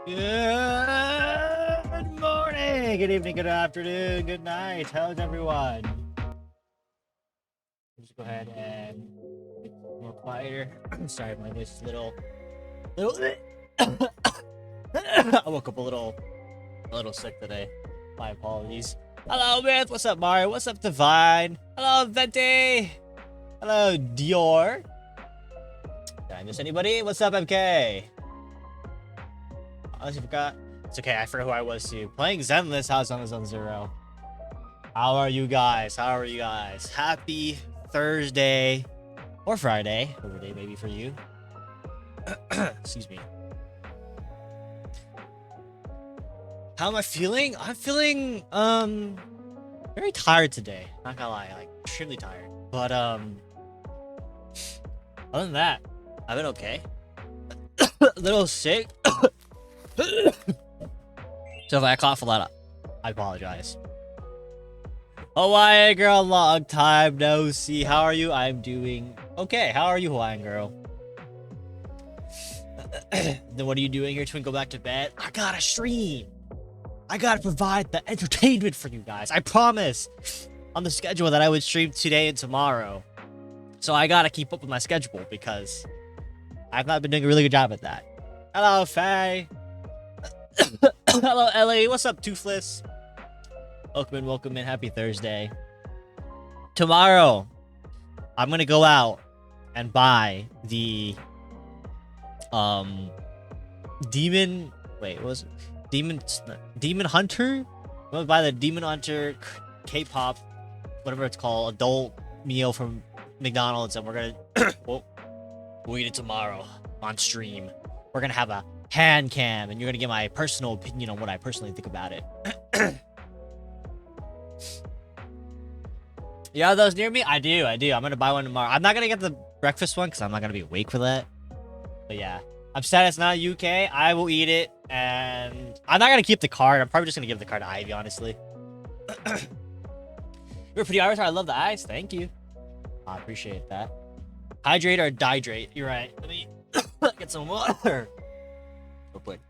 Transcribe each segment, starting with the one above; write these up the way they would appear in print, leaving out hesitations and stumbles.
Good morning, good evening, good afternoon, good night. How's everyone? Just go ahead and get more quieter. Sorry, my voice is little. I woke up a little sick today. My apologies. Hello, Myth. What's up, Mario? What's up, Divine? Hello, Venti. Hello, Dior. Did I miss anybody? What's up, MK? I forgot. It's okay, I forgot who I was too. Playing Zenless. How's Zenless 0? How are you guys? How are you guys? Happy Thursday or Friday, whatever day maybe for you. Excuse me. How am I feeling? I'm feeling very tired today. Not gonna lie, like extremely tired. But other than that, I've been okay. A little sick. So if I cough a lot, I apologize. Hawaii girl, long time no see. How are you? I'm doing okay. How are you, Hawaiian girl? Then what are you doing here? Twin, go back to bed. I got a stream. I gotta provide the entertainment for you guys. I promise on the schedule that I would stream today and tomorrow. So I gotta keep up with my schedule because I've not been doing a really good job at that. Hello, Faye. Hello, Ellie. What's up, Toothless? Welcome in. Happy Thursday. Tomorrow, I'm gonna go out and buy the Demon. Wait, what was it? Demon Hunter? I'm gonna buy the Demon Hunter K-pop, whatever it's called, adult meal from McDonald's, and we're gonna we'll eat it tomorrow on stream. We're gonna have a hand cam, and you're gonna get my personal opinion on what I personally think about it. Yeah, those near me? I do. I'm gonna buy one tomorrow. I'm not gonna get the breakfast one because I'm not gonna be awake for that. But yeah, I'm sad it's not UK. I will eat it, and I'm not gonna keep the card. I'm probably just gonna give the card to Ivy, honestly. You're a pretty avatar. I love the eyes. Thank you. I appreciate that. Hydrate or dihydrate? You're right. Let me get some water. Real quick.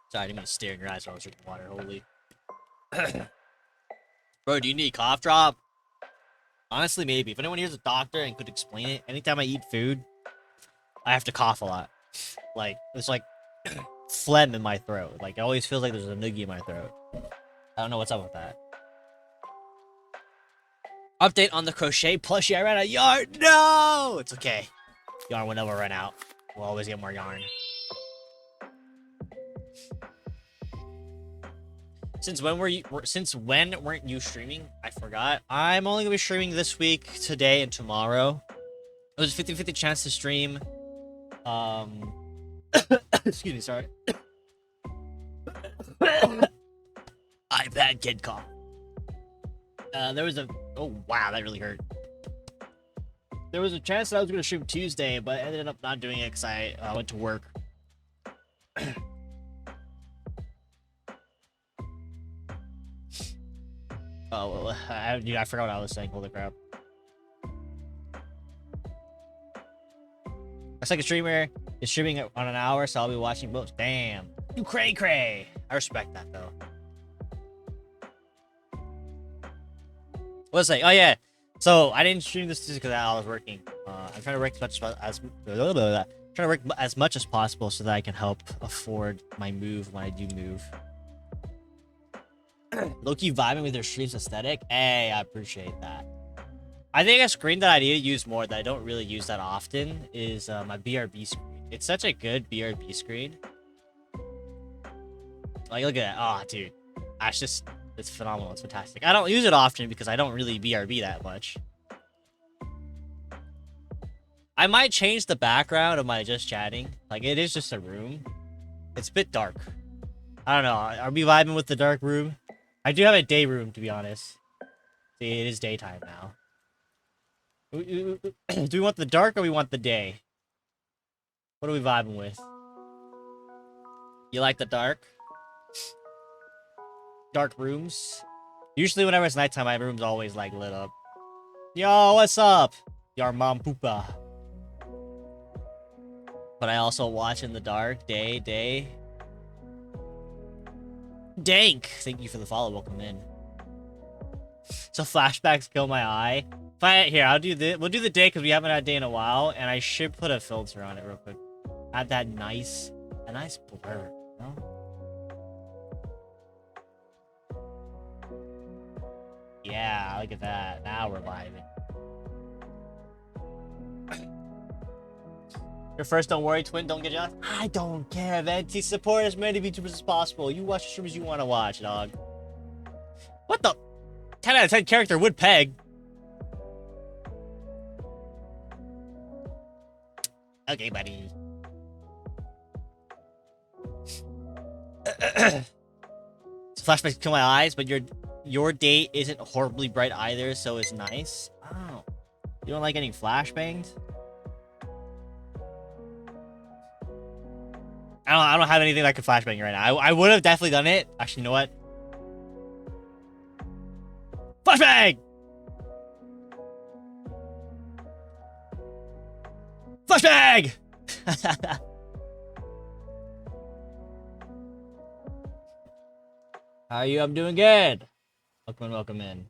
Sorry, I didn't mean to stare in your eyes while I was drinking water. Holy. Bro, do you need a cough drop? Honestly, maybe. If anyone here's a doctor and could explain it, anytime I eat food, I have to cough a lot. Like, it's like phlegm in my throat. Like, it always feels like there's a noogie in my throat. I don't know what's up with that. Update on the crochet plushie. I ran out of yarn. No! It's okay. Yarn will never run out. We'll always get more yarn. Since when weren't you streaming? I forgot. I'm only gonna be streaming this week, today, and tomorrow. It was a 50-50 chance to stream. Excuse me, sorry. iPad kid cough. There was a... Oh, wow, that really hurt. There was a chance that I was gonna stream Tuesday, but I ended up not doing it because I went to work. Oh, well, I forgot what I was saying. Holy crap. My second streamer is streaming on an hour, so I'll be watching both. Damn. You cray. I respect that, though. What was I saying? Oh, yeah. So, I didn't stream this because I was working. I'm trying to work as much as possible so that I can help afford my move when I do move. Low-key vibing with your stream's aesthetic. Hey, I appreciate that. I think a screen that I need to use more that I don't really use that often is my BRB screen. It's such a good BRB screen. Like, look at that. Oh, dude. It's phenomenal. It's fantastic. I don't use it often because I don't really BRB that much. I might change the background of my just chatting. Like, it is just a room. It's a bit dark. I don't know. Are we vibing with the dark room? I do have a day room, to be honest. See, it is daytime now. Do we want the dark or we want the day? What are we vibing with? You like the dark? Dark rooms? Usually whenever it's nighttime, my room's always, like, lit up. Yo, what's up? Your mom poopa. But I also watch in the dark. Day. Dank! Thank you for the follow. Welcome in. So flashbacks kill my eye. Here, I'll do this. We'll do the day because we haven't had day in a while, and I should put a filter on it real quick. Add that nice blur, you know? Yeah, look at that. Now we're vibing. Your first, don't worry, twin, don't get jealous. I don't care, Venti. Support as many VTubers as possible. You watch the streamers you want to watch, dog. What the? 10 out of 10 character would peg. Okay, buddy. So flashbacks kill my eyes, but your date isn't horribly bright either, so it's nice. Oh. You don't like getting flashbanged? I don't have anything that could flashbang you right now. I would have definitely done it. Actually, you know what? Flashbang! Flashbang! How are you? I'm doing good. Welcome in, welcome in.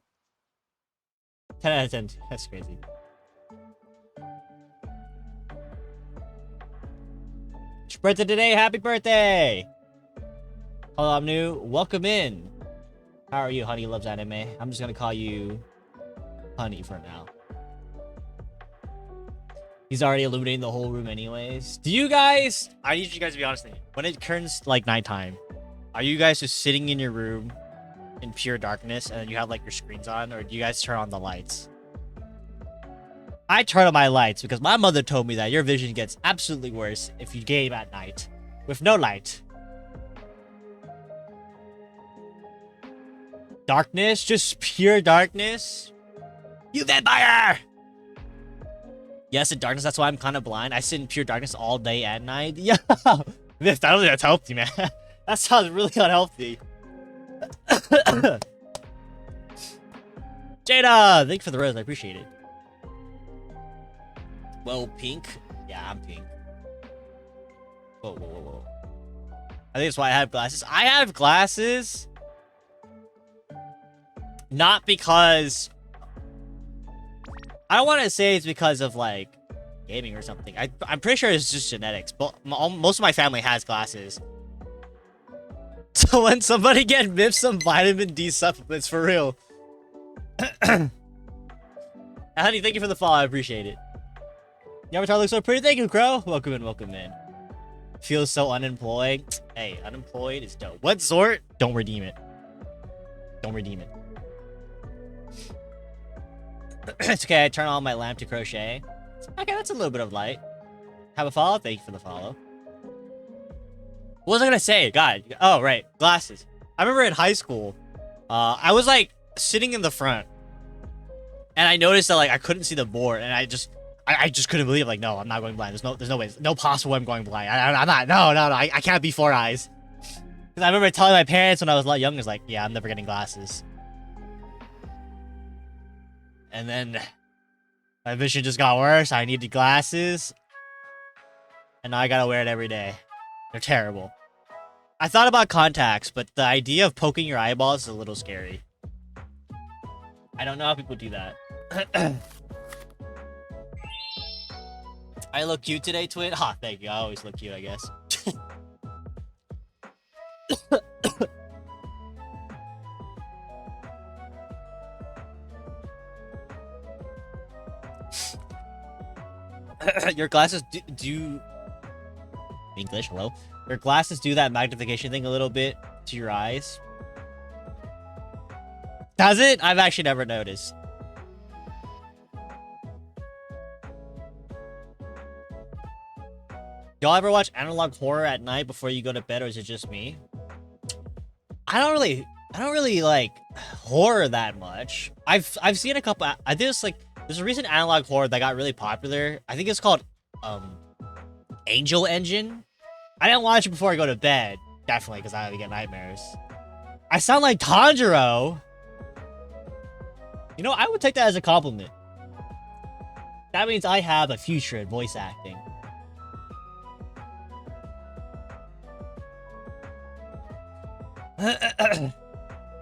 10 out of 10. That's crazy. It's your birthday today. Happy birthday. Hello, I'm new. Welcome in. How are you? Honey loves anime. I'm just gonna call you Honey for now. He's already illuminating the whole room anyways. Do you guys... I need you guys to be honest with me. When it turns like nighttime, are you guys just sitting in your room in pure darkness and then you have like your screens on, or do you guys turn on the lights? I turn on my lights because my mother told me that your vision gets absolutely worse if you game at night with no light. Darkness, just pure darkness. You vampire! Yes, in darkness. That's why I'm kind of blind. I sit in pure darkness all day and night. Yeah, that's healthy, man. That sounds really unhealthy. Jada, thank you for the rose. I appreciate it. Whoa, pink? Yeah, I'm pink. Whoa, whoa, whoa, whoa. I think that's why I have glasses. I have glasses. Not because... I don't want to say it's because of, like, gaming or something. I'm pretty sure it's just genetics. But most of my family has glasses. So when somebody gets miffed some vitamin D supplements, for real. Honey, thank you for the follow. I appreciate it. Your avatar looks so pretty. Thank you, Crow. Welcome in, welcome in. Feels so unemployed. Hey, unemployed is dope. What sort? Don't redeem it. Don't redeem it. It's okay, I turn on my lamp to crochet. Okay, that's a little bit of light. Have a follow? Thank you for the follow. What was I gonna say? God. Oh, right. Glasses. I remember in high school, I was like sitting in the front and I noticed that like I couldn't see the board and I just couldn't believe like, no, I'm not going blind. There's no way. No possible way I'm going blind. I'm not. No. I can't be 4 eyes. Because I remember telling my parents when I was a lot younger, like, yeah, I'm never getting glasses. And then my vision just got worse. I needed glasses. And now I gotta wear it every day. They're terrible. I thought about contacts, but the idea of poking your eyeballs is a little scary. I don't know how people do that. I look cute today, Twin. Ha, thank you. I always look cute, I guess. Your glasses do English, hello? Your glasses do that magnification thing a little bit to your eyes. Does it? I've actually never noticed. Y'all ever watch analog horror at night before you go to bed, or is it just me? I don't really like horror that much. I've seen a couple. I think it's like there's a recent analog horror that got really popular. I think it's called Angel Engine. I didn't watch it before I go to bed, definitely, because I get nightmares. I sound like Tanjiro. You know, I would take that as a compliment. That means I have a future in voice acting.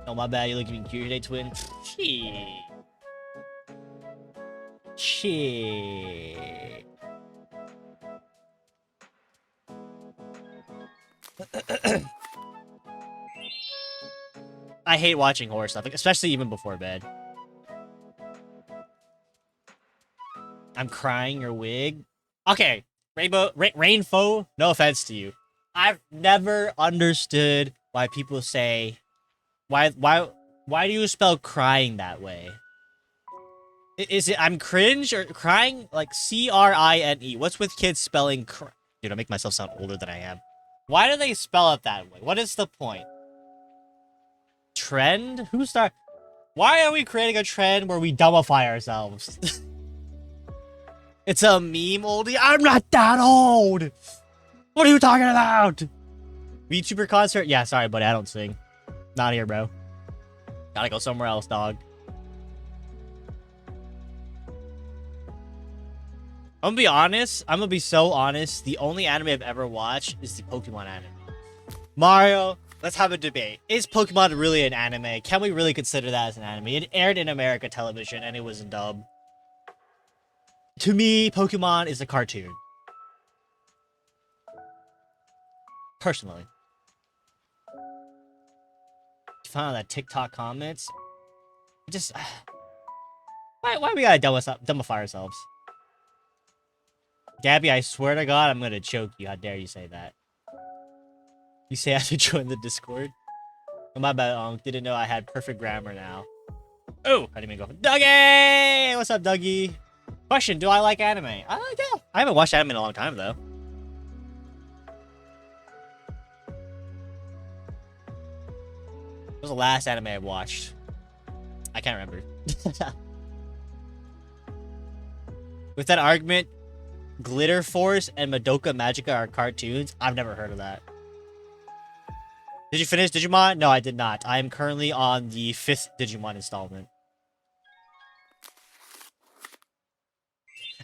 Oh, my bad. You're looking cute today, Twin. Shit. I hate watching horror stuff, especially even before bed. I'm crying your wig. Okay, Rainbow, no offense to you. I've never understood why people say, why do you spell crying that way? Is it I'm cringe or crying? Like C-R-I-N-E. What's with kids spelling Dude, I make myself sound older than I am. Why do they spell it that way? What is the point? Trend? Why are we creating a trend where we dumbify ourselves? It's a meme, oldie. I'm not that old. What are you talking about? VTuber concert? Yeah, sorry, buddy. I don't sing. Not here, bro. Gotta go somewhere else, dog. I'm gonna be honest. I'm gonna be so honest. The only anime I've ever watched is the Pokemon anime. Mario, let's have a debate. Is Pokemon really an anime? Can we really consider that as an anime? It aired in America television and it was dubbed. To me, Pokemon is a cartoon. Personally. Found out that TikTok comments. Just why we gotta dumbify ourselves? Gabby, I swear to God, I'm gonna choke you. How dare you say that? You say I have to join the Discord? Oh, my bad, didn't know I had perfect grammar now. Oh, I didn't even go. Dougie! What's up, Dougie? Question, do I like anime? Yeah. I haven't watched anime in a long time, though. What was the last anime I watched? I can't remember. With that argument, Glitter Force and Madoka Magica are cartoons. I've never heard of that. Did you finish Digimon? No, I did not. I am currently on the 5th Digimon installment.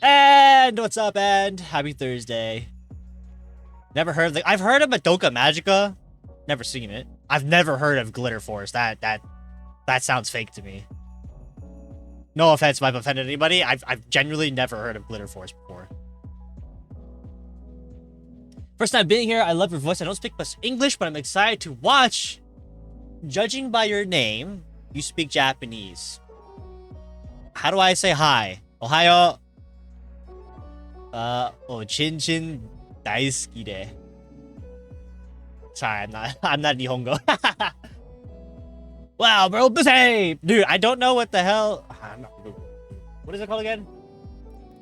And what's up, and happy Thursday. Never heard of the... I've heard of Madoka Magica. Never seen it. I've never heard of Glitter Force. That sounds fake to me. No offense if I've offended anybody. I've genuinely never heard of Glitter Force before. First time being here. I love your voice. I don't speak much English, but I'm excited to watch. Judging by your name, you speak Japanese. How do I say hi? Ohayo. Chinchin daisuki de. Sorry, I'm not Nihongo. Wow, bro, busy! Dude, I don't know what the hell... What is it called again?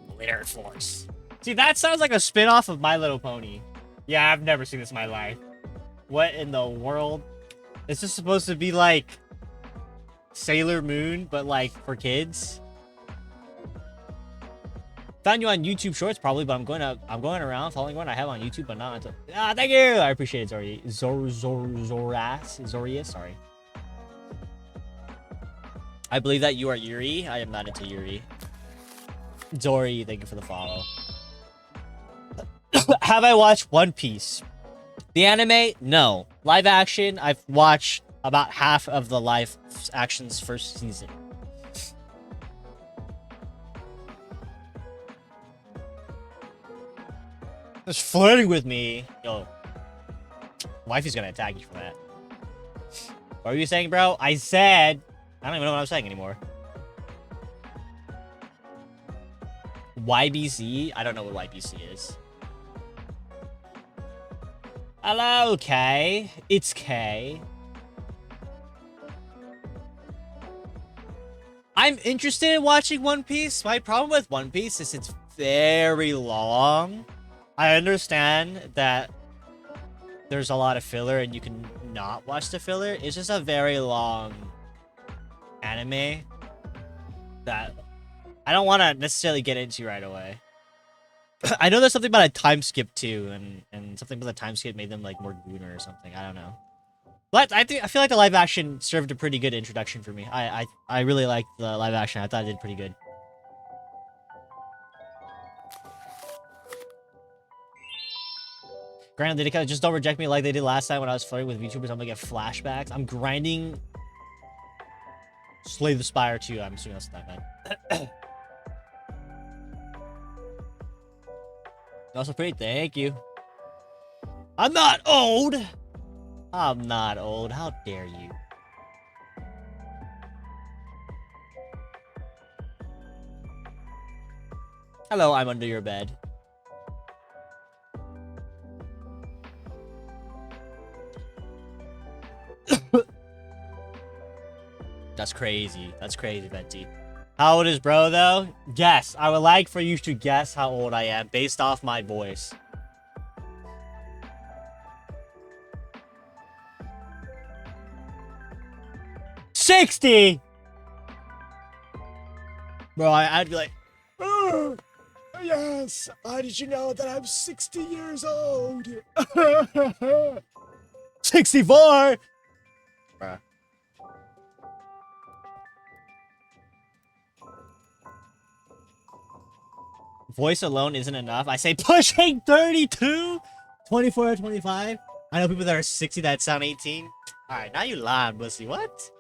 Glitter Force. See, that sounds like a spin-off of My Little Pony. Yeah, I've never seen this in my life. What in the world? Is this supposed to be like Sailor Moon, but like for kids? Found you on YouTube Shorts probably, but I'm going around following what I have on YouTube, but not until... thank you! I appreciate it, Zorius, sorry. I believe that you are Yuri. I am not into Yuri. Dory, thank you for the follow. Have I watched One Piece? The anime? No. Live action? I've watched about half of the live action's first season. Just flirting with me. Yo. Wifey's gonna attack you for that. What were you saying, bro? I said... I don't even know what I'm saying anymore. YBC? I don't know what YBC is. Hello, K. It's K. I'm interested in watching One Piece. My problem with One Piece is it's very long. I understand that there's a lot of filler and you can not watch the filler. It's just a very long anime that I don't want to necessarily get into right away. I know there's something about a time skip too, and something about the time skip made them like more gooner or something. I don't know. But I feel like the live action served a pretty good introduction for me. I really liked the live action. I thought it did pretty good. Granted, they just don't reject me like they did last time when I was flirting with VTubers. I'm gonna get flashbacks. I'm grinding Slay the Spire 2. I'm assuming that's not bad. Also pretty. Thank you. I'm not old. I'm not old. How dare you? Hello, I'm under your bed. That's crazy. That's crazy, Venti. How old is bro, though? Guess. I would like for you to guess how old I am based off my voice. $60! Bro, I'd be like, oh, yes. Did you know that I'm 60 years old? 64! Bruh. voice alone isn't enough. I say pushing 32, 24, 25. I know people that are 60 that sound 18. All right, now you lying, pussy. What?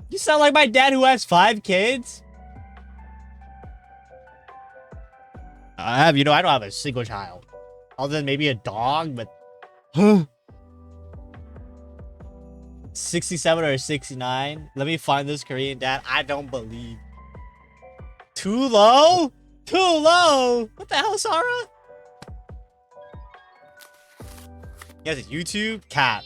You sound like my dad who has 5 kids. I don't have a single child. Other than maybe a dog, but... 67 or 69? Let me find this Korean dad. I don't believe. Too low? Too low? What the hell, Sarah? He has a YouTube? Cap.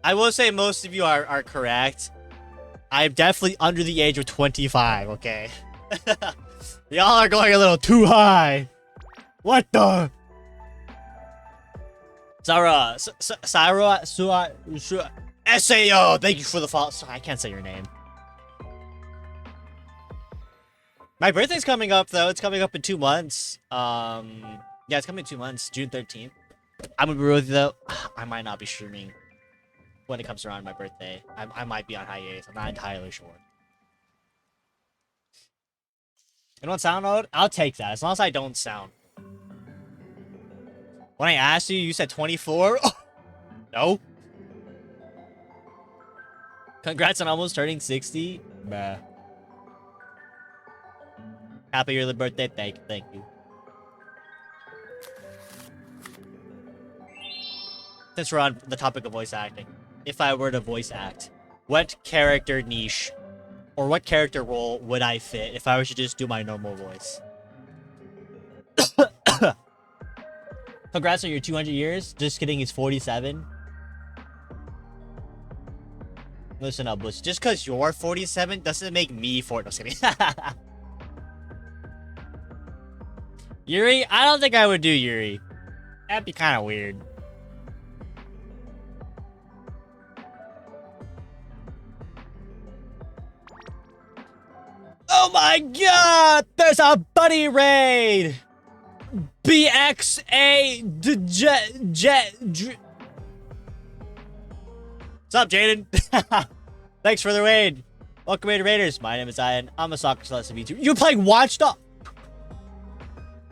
I will say most of you are correct. I'm definitely under the age of 25, okay? Y'all are going a little too high. What the? Sarah, SAO, thank you for the follow. Sorry, I can't say your name. My birthday's coming up, though. It's coming up in 2 months. Yeah, it's coming in 2 months, June 13th. I'm gonna be real with you, though. I might not be streaming when it comes around my birthday. I might be on hiatus. I'm not entirely sure. You don't sound old? I'll take that, as long as I don't sound. When I asked you, you said 24? No. Congrats on almost turning 60. Bruh. Happy early birthday. Thank you. Since we're on the topic of voice acting, if I were to voice act, what character niche or what character role would I fit if I were to just do my normal voice? Congrats on your 200 years. Just kidding, he's 47. Listen up, Bush. Just because you're 47 doesn't make me 40. No, just kidding. Yuri? I don't think I would do Yuri. That'd be kind of weird. Oh my god! There's a buddy raid! BXA What's up, Jaden? Thanks for the raid. Welcome to Raiders. My name is Ian. I'm a soccer celeste of YouTube. You're playing Watch Dogs.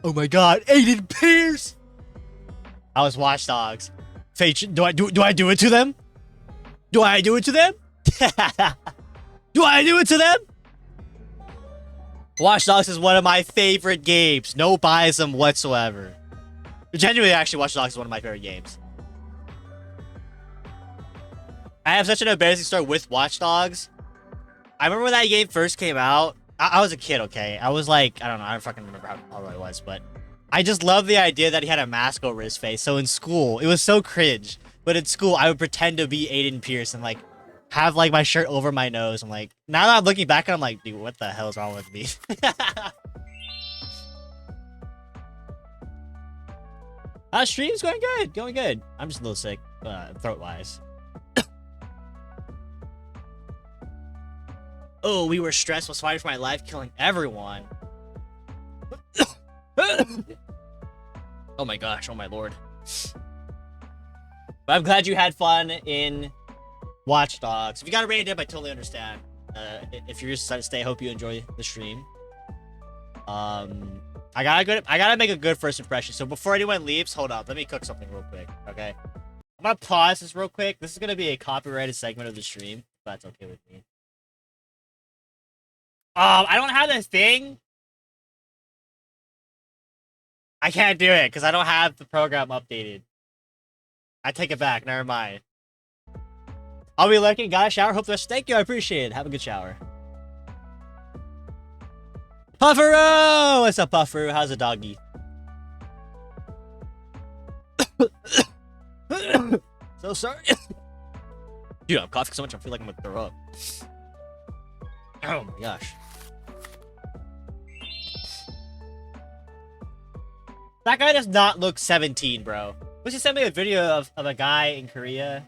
Oh my god, Aiden Pierce. I was Watch Dogs. Fate, do I do it to them? Do I do it to them? Do I do it to them? Watch Dogs is one of my favorite games. No biasm whatsoever. Genuinely, actually, Watch Dogs is one of my favorite games. I have such an embarrassing story with Watch Dogs. I remember when that game first came out. I was a kid, okay? I was like, I don't fucking remember how old I was, but I just love the idea that he had a mask over his face. So in school, it was so cringe. But in school, I would pretend to be Aiden Pierce and like have like my shirt over my nose. I'm like, now that I'm looking back, I'm like, dude, what the hell is wrong with me? Stream's going good. I'm just a little sick, throat-wise. Oh, we were stressed, was fighting for my life, killing everyone. Oh my gosh, oh my lord. But I'm glad you had fun in Watch Dogs. If you got a rated dip, I totally understand. If you're just trying to stay, I hope you enjoy the stream. I gotta make a good first impression. So before anyone leaves, hold up. Let me cook something real quick, okay? I'm gonna pause this real quick. This is gonna be a copyrighted segment of the stream, if that's okay with me. I don't have this thing. I can't do it because I don't have the program updated. I take it back. Never mind. I'll be lurking. Got a shower. Hope the rest. Thank you. I appreciate it. Have a good shower. Pufferoo! What's up, Pufferoo? How's the doggy? So sorry. Dude, I'm coughing so much I feel like I'm gonna throw up. Oh my gosh. That guy does not look 17, bro. Was he sent me a video of a guy in Korea?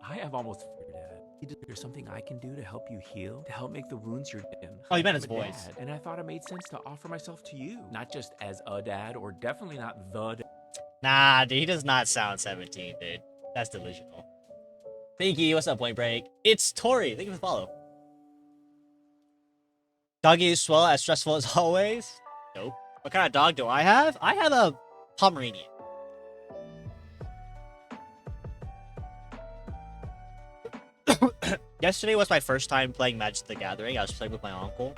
I have almost figured out. Is there something I can do to help you heal? To help make the wounds you're in? Oh, you meant his I'm a voice. dad, and I thought it made sense to offer myself to you. Not just as a dad, or definitely not the dad. Nah, dude, he does not sound 17, dude. That's delusional. Thank you. What's up, Point Break? It's Tori. Thank you for the follow. Doggy is swell, as stressful as always. Nope. What kind of dog do I have? I have a Pomeranian. Yesterday was my first time playing Magic the Gathering. I was playing with my uncle.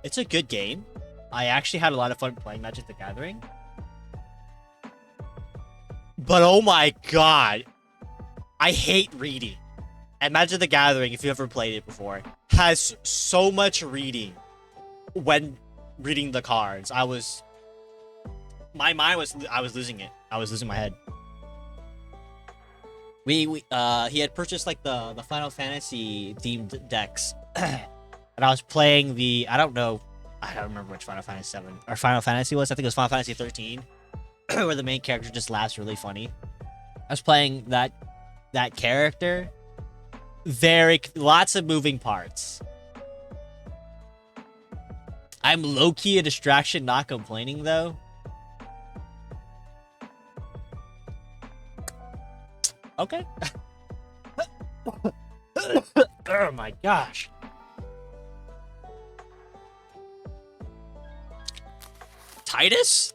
It's a good game. I actually had a lot of fun playing Magic the Gathering. But oh my god, I hate reading. And Magic the Gathering, if you ever played it before, has so much reading when reading the cards. I was losing it. I was losing my head. He had purchased like the Final Fantasy themed decks. And I was playing I don't remember which Final Fantasy 7 or Final Fantasy was. I think it was Final Fantasy 13. Where the main character just laughs really funny. I was playing that character. Lots of moving parts. I'm low-key a distraction, not complaining though. Okay. Oh my gosh. Titus?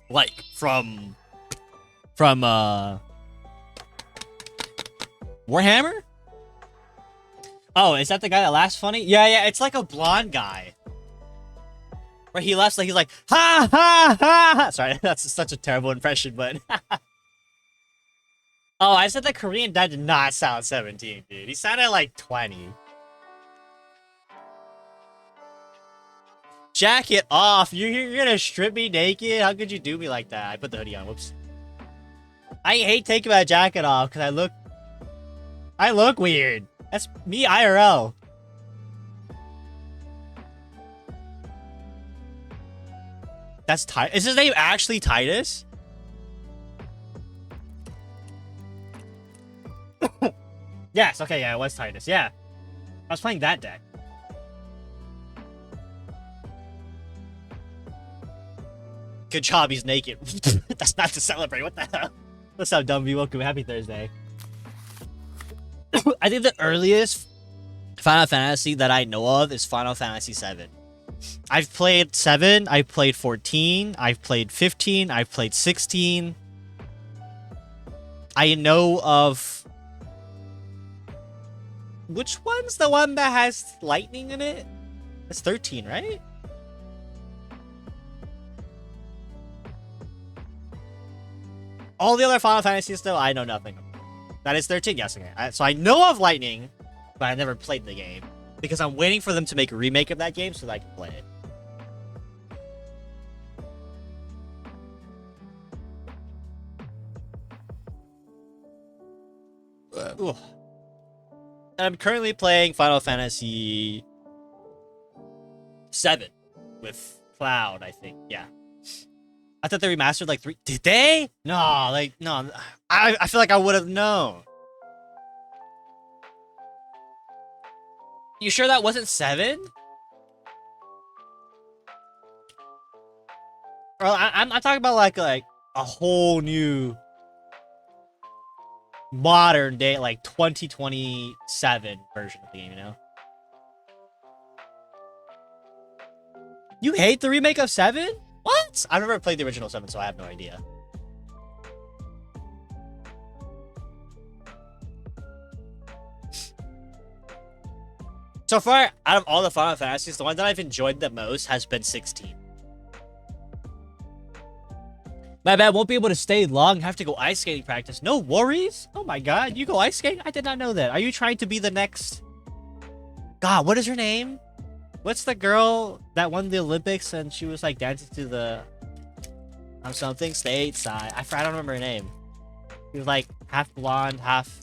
Like from Warhammer? Oh, is that the guy that laughs funny? Yeah, it's like a blonde guy. Where he laughs like he's like ha ha ha. Sorry, that's such a terrible impression, but oh, I said the Korean guy did not sound 17, dude. He sounded like 20. Jacket off. You're gonna strip me naked? How could you do me like that? I put the hoodie on. Whoops. I hate taking my jacket off because I look weird. That's me IRL. That's Titus. Is his name actually Titus? Yes, okay, yeah, it was Titus. Yeah. I was playing that deck. Good job, he's naked. That's not to celebrate. What the hell? What's up, Dumby? Welcome. Happy Thursday. I think the earliest Final Fantasy that I know of is Final Fantasy 7. I've played 7, I've played 14, I've played 15, I've played 16. I know of... Which one's the one that has lightning in it? It's 13, right? All the other Final Fantasies, though, I know nothing of. That is 13? Yes, okay. So I know of Lightning, but I never played the game. Because I'm waiting for them to make a remake of that game so that I can play it. And I'm currently playing Final Fantasy 7 with Cloud, I think. Yeah. I thought they remastered like 3. Did they? No, like, no. I feel like I would have known. You sure that wasn't 7? Well, I'm talking about like a whole new modern day, like 2027 version of the game, you know? You hate the remake of 7? What? I've never played the original 7, so I have no idea. So far, out of all the Final Fantasies, the one that I've enjoyed the most has been 16. My bad, won't be able to stay long. Have to go ice skating practice. No worries. Oh my god, you go ice skating? I did not know that. Are you trying to be the next... God, what is her name? What's the girl that won the Olympics and she was like dancing to the... something stateside. I don't remember her name. She was like half blonde, half...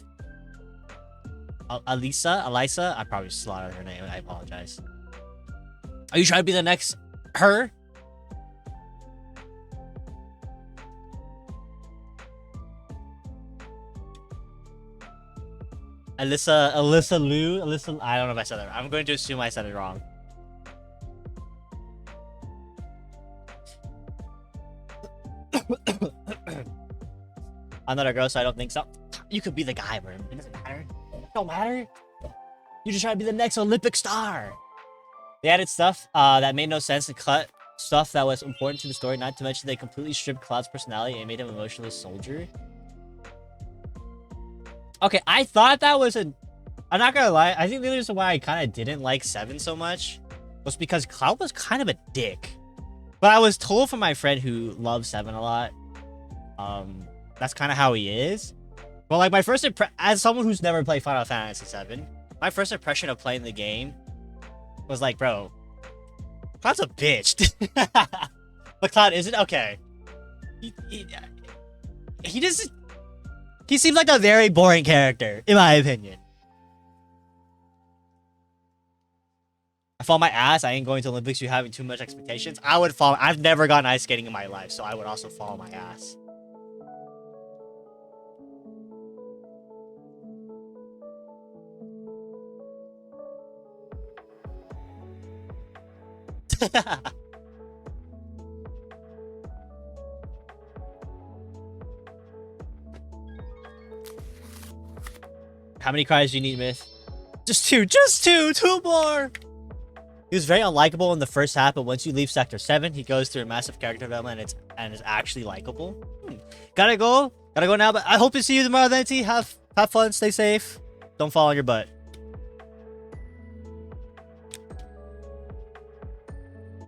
Elisa? I probably slaughtered her name. I apologize. Are you trying to be the next her? Alyssa Liu? I don't know if I said that. I'm going to assume I said it wrong. I'm not a girl, so I don't think so. You could be the guy, bro. It doesn't matter. It don't matter. You just try to be the next Olympic star. They added stuff that made no sense and cut stuff that was important to the story. Not to mention they completely stripped Cloud's personality and made him an emotionless soldier. Okay, I thought that was a... I'm not gonna lie. I think the reason why I kind of didn't like 7 so much was because Cloud was kind of a dick. But I was told from my friend who loves 7 a lot, that's kind of how he is. Well, like, my first as someone who's never played Final Fantasy 7, my first impression of playing the game was like, bro, Cloud's a bitch. But Cloud isn't? Okay. He just... He seems like a very boring character, in my opinion. I fall my ass. I ain't going to Olympics. You having too much expectations. I would fall. I've never gone ice skating in my life, so I would also fall my ass. How many cries do you need, Myth? Just 2. Just 2. 2 more. He was very unlikable in the first half, but once you leave Sector 7, he goes through a massive character development and is actually likable. Gotta go now, but I hope to see you tomorrow, Venti. Have fun, stay safe. Don't fall on your butt.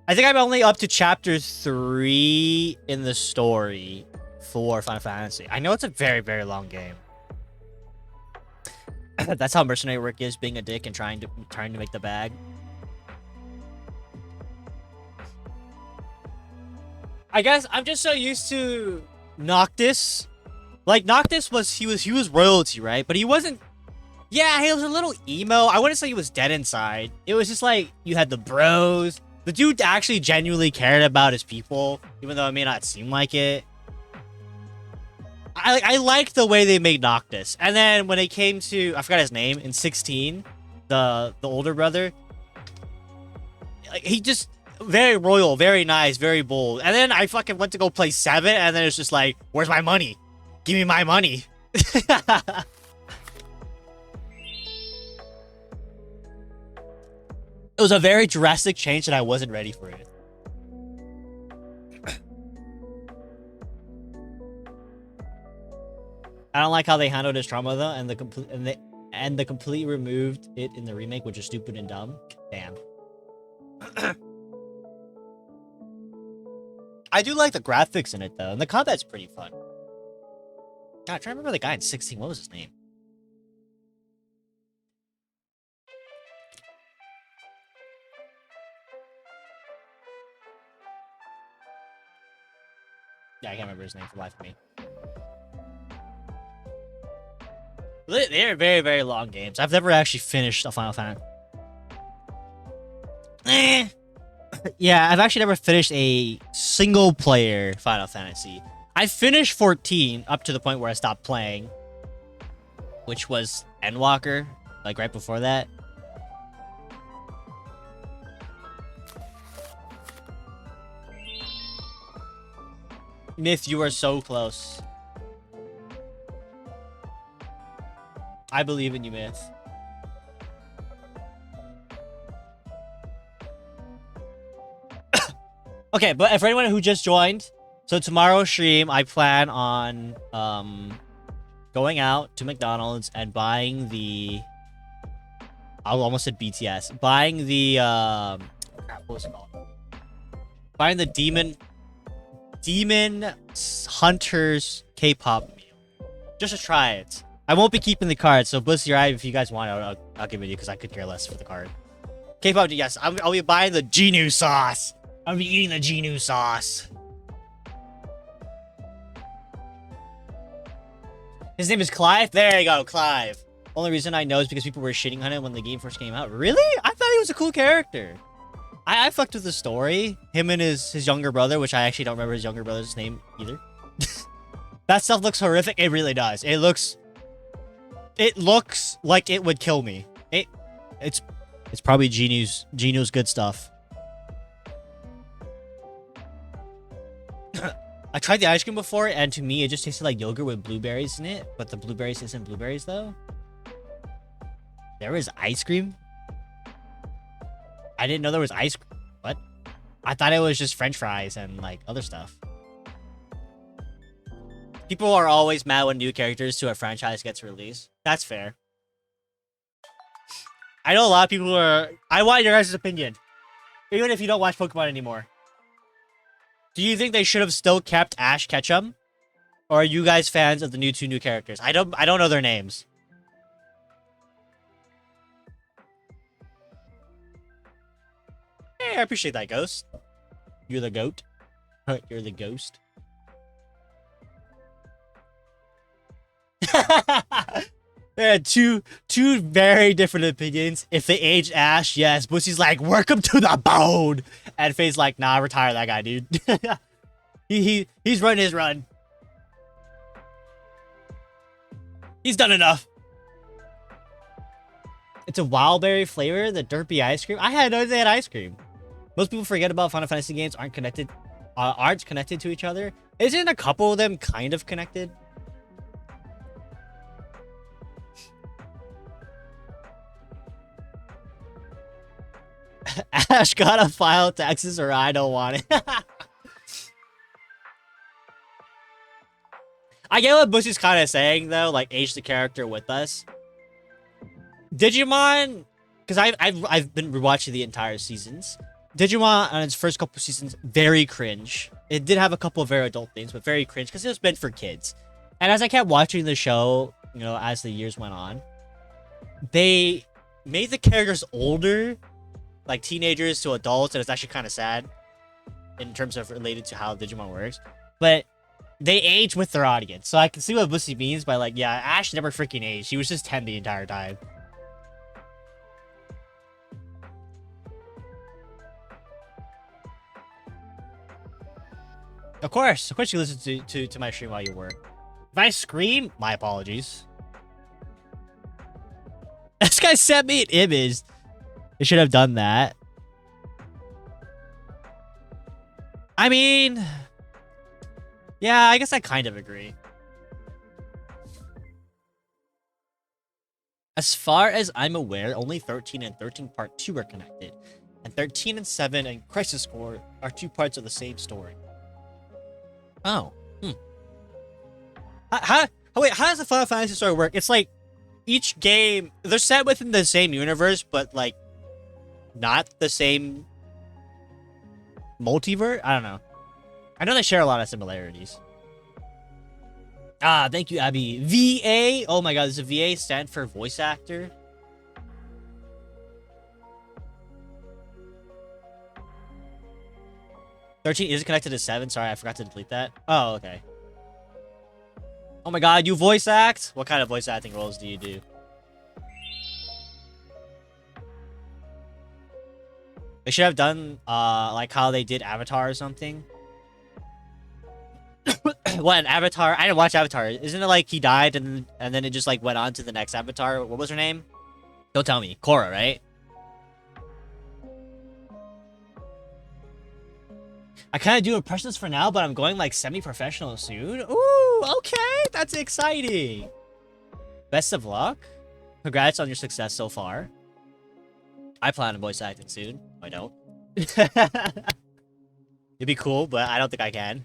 I think I'm only up to chapter 3 in the story for Final Fantasy. I know it's a very, very long game. That's how mercenary work is, being a dick and trying to make the bag. I guess I'm just so used to Noctis. Like, Noctis was he was royalty, right? But he wasn't. Yeah, he was a little emo. I wouldn't say he was dead inside. It was just like you had the bros. The dude actually genuinely cared about his people, even though it may not seem like it. I like the way they made Noctis. And then when it came to, I forgot his name, in 16, the older brother, like, he just very royal, very nice, very bold. And then I fucking went to go play 7, and then it's just like, where's my money? Give me my money. It was a very drastic change, and I wasn't ready for it. I don't like how they handled his trauma though, and the complete removed it in the remake, which is stupid and dumb. Damn. I do like the graphics in it though, and the combat's pretty fun. God, I'm trying to remember the guy in 16. What was his name? Yeah, I can't remember his name for the life of me. They're very, very long games. I've never actually finished a Final Fantasy. Yeah, I've actually never finished a single-player Final Fantasy. I finished 14 up to the point where I stopped playing, which was Endwalker, like right before that. Myth, you are so close. I believe in you, Myth. Okay, but for anyone who just joined, so tomorrow's stream, I plan on going out to McDonald's and buying the... I almost said BTS. Buying the... crap, what was it called? Buying the Demon Hunters K-pop meal. Just to try it. I won't be keeping the card, so boost your eye if you guys want it. I'll give it to you because I could care less for the card. K-pop, yes. I'll be buying the Genu sauce. I'll be eating the Genu sauce. His name is Clive? There you go, Clive. Only reason I know is because people were shitting on him when the game first came out. Really? I thought he was a cool character. I fucked with the story. Him and his younger brother, which I actually don't remember his younger brother's name either. That stuff looks horrific. It really does. It looks like it would kill me. It's probably Genu's good stuff. I tried the ice cream before, and to me, it just tasted like yogurt with blueberries in it. But the blueberries isn't blueberries, though. There is ice cream? I didn't know there was ice cream. What? I thought it was just french fries and like other stuff. People are always mad when new characters to a franchise gets released. That's fair. I know a lot of people are... I want your guys' opinion. Even if you don't watch Pokemon anymore. Do you think they should have still kept Ash Ketchum? Or are you guys fans of the two new characters? I don't know their names. Hey, I appreciate that, Ghost. You're the goat. You're the ghost. There are two very different opinions. If they aged Ash, yes. Bussy's like, work him to the bone. And Faye's like, nah, retire that guy, dude. He's run his run. He's done enough. It's a wild berry flavor, the derpy ice cream. I had no idea they had ice cream. Most people forget about Final Fantasy games aren't connected to each other. Isn't a couple of them kind of connected? Ash gotta file taxes or I don't want it. I get what Bushy's kind of saying though, like age the character with us. Digimon, because I've been rewatching the entire seasons. Digimon on its first couple seasons, very cringe. It did have a couple of very adult things, but very cringe because it was meant for kids. And as I kept watching the show, you know, as the years went on, they made the characters older, like teenagers to adults, and it's actually kind of sad in terms of related to how Digimon works. But they age with their audience, so I can see what Bussy means by like, yeah, Ash never freaking aged. She was just 10 the entire time. Of course you listen to my stream while you work. If I scream, my apologies. This guy sent me an image. They should have done that. I mean, yeah, I guess I kind of agree. As far as I'm aware, only 13 and 13 Part 2 are connected. And 13 and 7 and Crisis Core are two parts of the same story. Oh. Wait, how does the Final Fantasy story work? It's like each game, they're set within the same universe, but like not the same multiverse? I don't know. I know they share a lot of similarities. Ah, thank you, Abby. VA? Oh my god, does the VA stand for voice actor? $13 is connected to 7. Sorry, I forgot to delete that. Oh, okay. Oh my god, you voice act? What kind of voice acting roles do you do? They should have done, like how they did Avatar or something. What, an Avatar? I didn't watch Avatar. Isn't it like he died and then it just like went on to the next Avatar? What was her name? Don't tell me. Korra, right? I kind of do impressions for now, but I'm going like semi-professional soon. Ooh, okay. That's exciting. Best of luck. Congrats on your success so far. I plan on voice acting soon. I don't. It'd be cool, but I don't think I can.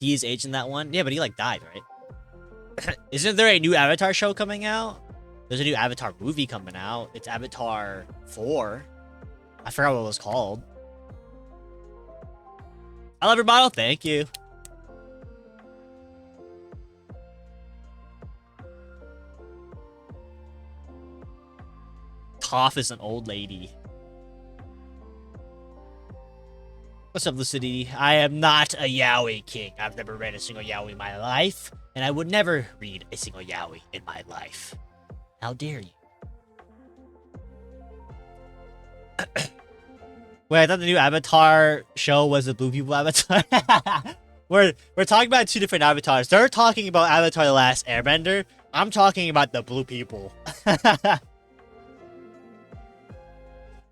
He's aged in that one? Yeah, but he like died, right? Isn't there a new Avatar show coming out? There's a new Avatar movie coming out. It's Avatar 4. I forgot what it was called. I love your model. Thank you. Toph is an old lady. What's up, Lucidity? I am not a yaoi king. I've never read a single yaoi in my life, and I would never read a single yaoi in my life. How dare you? Wait, I thought the new Avatar show was the Blue People Avatar. We're talking about two different avatars. They're talking about Avatar: The Last Airbender. I'm talking about the Blue People.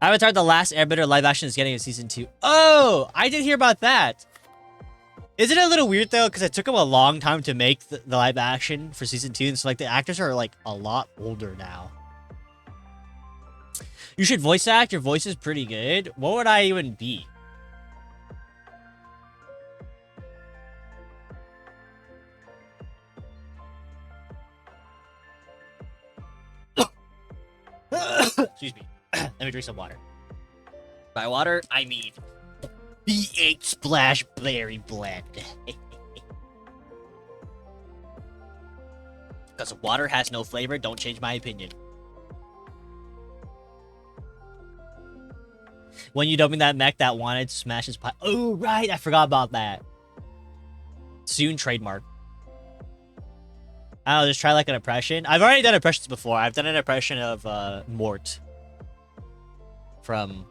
Avatar: The Last Airbender live action is getting a season 2. Oh, I did hear about that. Isn't it a little weird though? Because it took them a long time to make the live action for season 2, and so like the actors are like a lot older now. You should voice act. Your voice is pretty good. What would I even be? Excuse me. Let me drink some water. By water, I mean V8 Splash Berry Blend. Because water has no flavor, don't change my opinion. When you dumping that mech that wanted to smash his pie. Oh, right. I forgot about that. Soon trademark. I don't know, just try like an impression. I've already done impressions before. I've done an impression of Mort from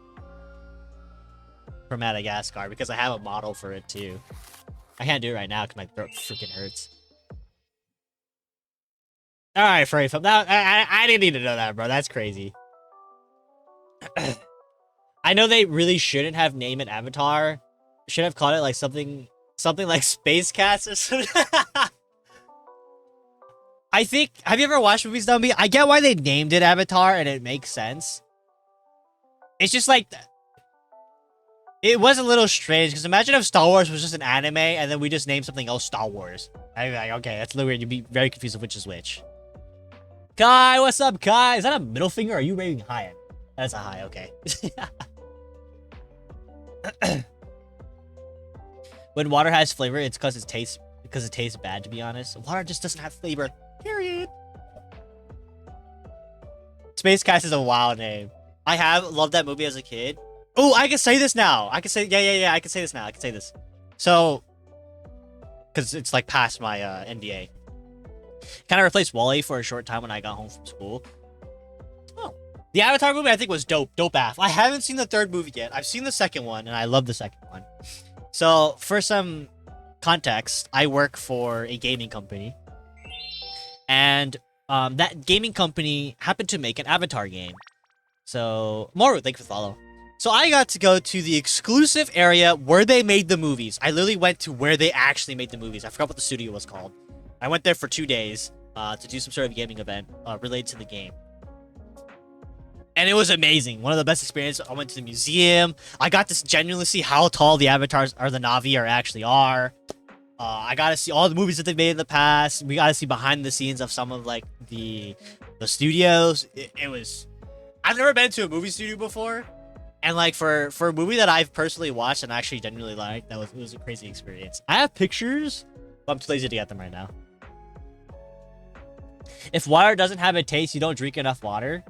Madagascar because I have a model for it too. I can't do it right now because my throat freaking hurts. All right, Furry Flip. I didn't need to know that, bro. That's crazy. I know they really shouldn't have named an avatar. Should have called it like something like Space Cats or something. I think, have you ever watched movies, Dumby? I get why they named it Avatar, and it makes sense. It's just like, it was a little strange, because imagine if Star Wars was just an anime, and then we just named something else Star Wars. I'd be like, okay, that's a little weird. You'd be very confused of which is which. Kai, what's up, Kai? Is that a middle finger, or are you waving high? That's a high, okay. When water has flavor, it's because it tastes bad, to be honest. Water just doesn't have flavor. Period. Space Cats is a wild name. I have loved that movie as a kid. Oh, I can say this now. I can say, yeah. I can say this now. I can say this. So, because it's like past my NDA. Kind of replaced Wall-E for a short time when I got home from school. Oh, the Avatar movie I think was dope. Dope AF. I haven't seen the third movie yet. I've seen the second one, and I love the second one. So, for some context, I work for a gaming company. And that gaming company happened to make an Avatar game. So, Moru, thank you for the follow. So I got to go to the exclusive area where they made the movies. I literally went to where they actually made the movies. I forgot what the studio was called. I went there for 2 days to do some sort of gaming event related to the game. And it was amazing. One of the best experiences. I went to the museum. I got to genuinely see how tall the avatars or the Na'vi actually are. I got to see all the movies that they've made in the past. We got to see behind the scenes of some of like the studios. It was. I've never been to a movie studio before, and like for a movie that I've personally watched and actually genuinely liked, it was a crazy experience. I have pictures, but I'm too lazy to get them right now. If water doesn't have a taste, you don't drink enough water.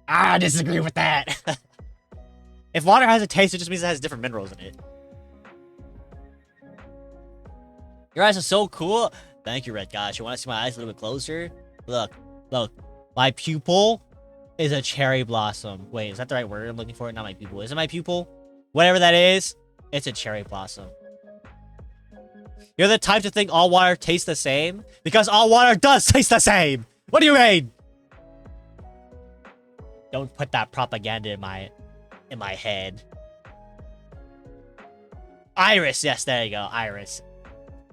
I disagree with that. If water has a taste, it just means it has different minerals in it. Your eyes are so cool. Thank you, Red Gosh. You want to see my eyes a little bit closer? Look. My pupil is a cherry blossom. Wait, is that the right word I'm looking for? Not my pupil. Is it my pupil? Whatever that is, it's a cherry blossom. You're the type to think all water tastes the same? Because all water does taste the same! What do you mean? Don't put that propaganda in my head. Iris, yes, there you go, Iris.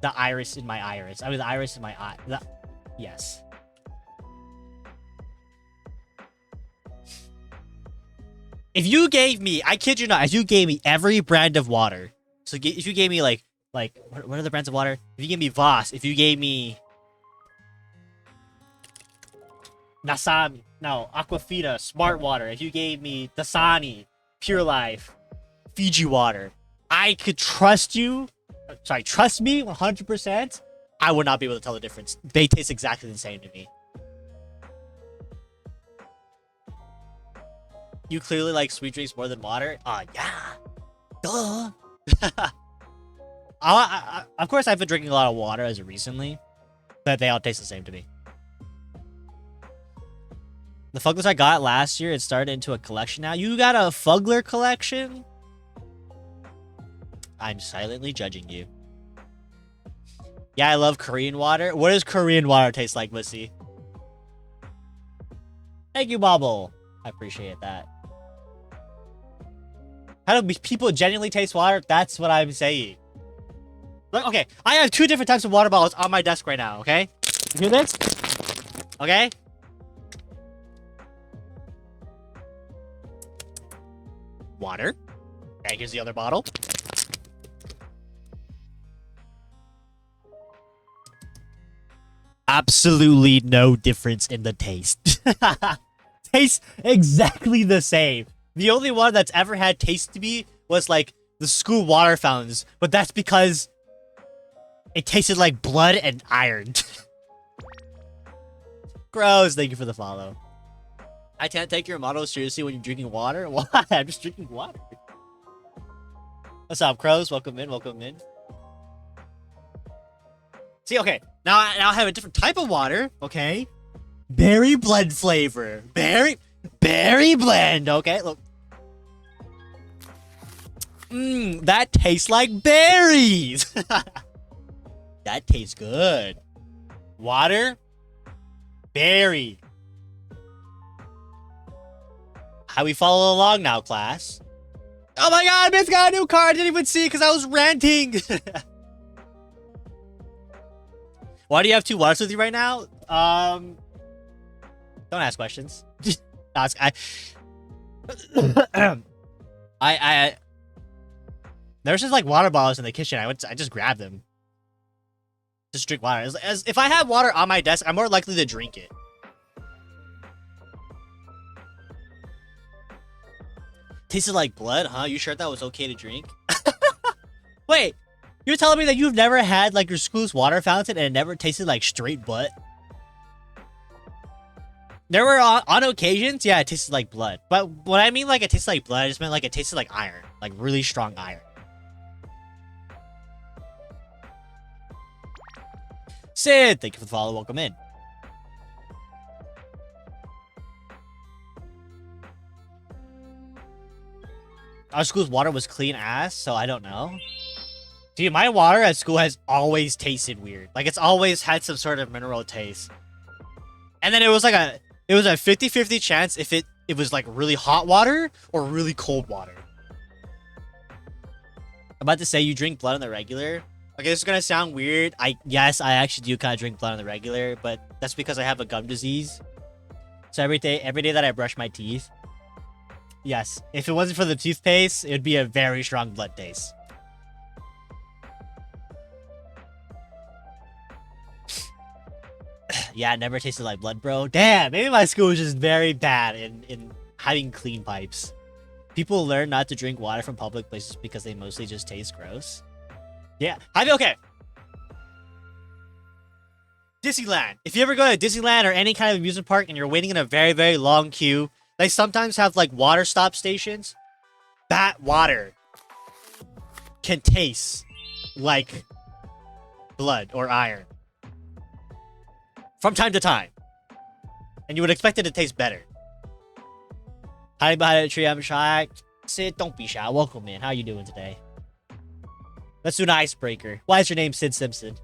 The iris in my iris. I mean, the iris in my eye. Yes. If you gave me, I kid you not, if you gave me every brand of water, so if you gave me like what are the brands of water? If you gave me Voss, if you gave me Nasami, no, Aquafina, Smart Water, if you gave me Dasani, Pure Life, Fiji Water, I could trust you. Sorry, trust me 100%. I would not be able to tell the difference. They taste exactly the same to me. You clearly like sweet drinks more than water? Yeah. Duh. Of course, I've been drinking a lot of water as of recently, but they all taste the same to me. The Fugglers I got last year, it started into a collection now. You got a Fuggler collection? I'm silently judging you. Yeah, I love Korean water. What does Korean water taste like, Missy? Thank you, Bobble. I appreciate that. How do people genuinely taste water? That's what I'm saying. Look, okay, I have 2 different types of water bottles on my desk right now, okay? You hear this? Okay? Water. Okay, here's the other bottle. Absolutely no difference in the taste. Tastes exactly the same. The only one that's ever had taste to me was like the school water fountains, but that's because it tasted like blood and iron. Gross, thank you for the follow. I can't take your motto seriously when you're drinking water. Why? I'm just drinking water. What's up, Crows? Welcome in, welcome in. See, okay, now I have a different type of water, okay? Berry blend flavor. Berry blend, okay? Look. That tastes like berries. That tastes good. Water, berry. How we follow along now, class? Oh my god, Myth got a new car. I didn't even see it because I was ranting. Why do you have 2 waters with you right now? Don't ask questions. Ask. There's just like water bottles in the kitchen. I just grabbed them. Just drink water. If I have water on my desk, I'm more likely to drink it. Tasted like blood, huh? You sure that was okay to drink? Wait, you're telling me that you've never had like your school's water fountain and it never tasted like straight blood? There were on occasions, yeah, it tasted like blood. But when I mean like it tasted like blood, I just meant like it tasted like iron, like really strong iron. Sid, thank you for the follow. Welcome in. Our school's water was clean ass, so I don't know. Dude, my water at school has always tasted weird. Like, it's always had some sort of mineral taste. And then it was like a 50-50 chance if it was like really hot water or really cold water. I'm about to say you drink blood on the regular. Okay, this is gonna sound weird. Yes, I actually do kind of drink blood on the regular, but that's because I have a gum disease. So every day that I brush my teeth, yes, if it wasn't for the toothpaste, it would be a very strong blood taste. Yeah, it never tasted like blood, bro. Damn, maybe my school was just very bad in having clean pipes. People learn not to drink water from public places because they mostly just taste gross. Yeah, okay. Disneyland. If you ever go to Disneyland or any kind of amusement park and you're waiting in a very, very long queue, they sometimes have like water stop stations. That water can taste like blood or iron from time to time, and you would expect it to taste better. Hiding behind a tree, I'm shy. Sid, don't be shy. Welcome in. How you doing today? Let's do an icebreaker. Why is your name Sid Simpson?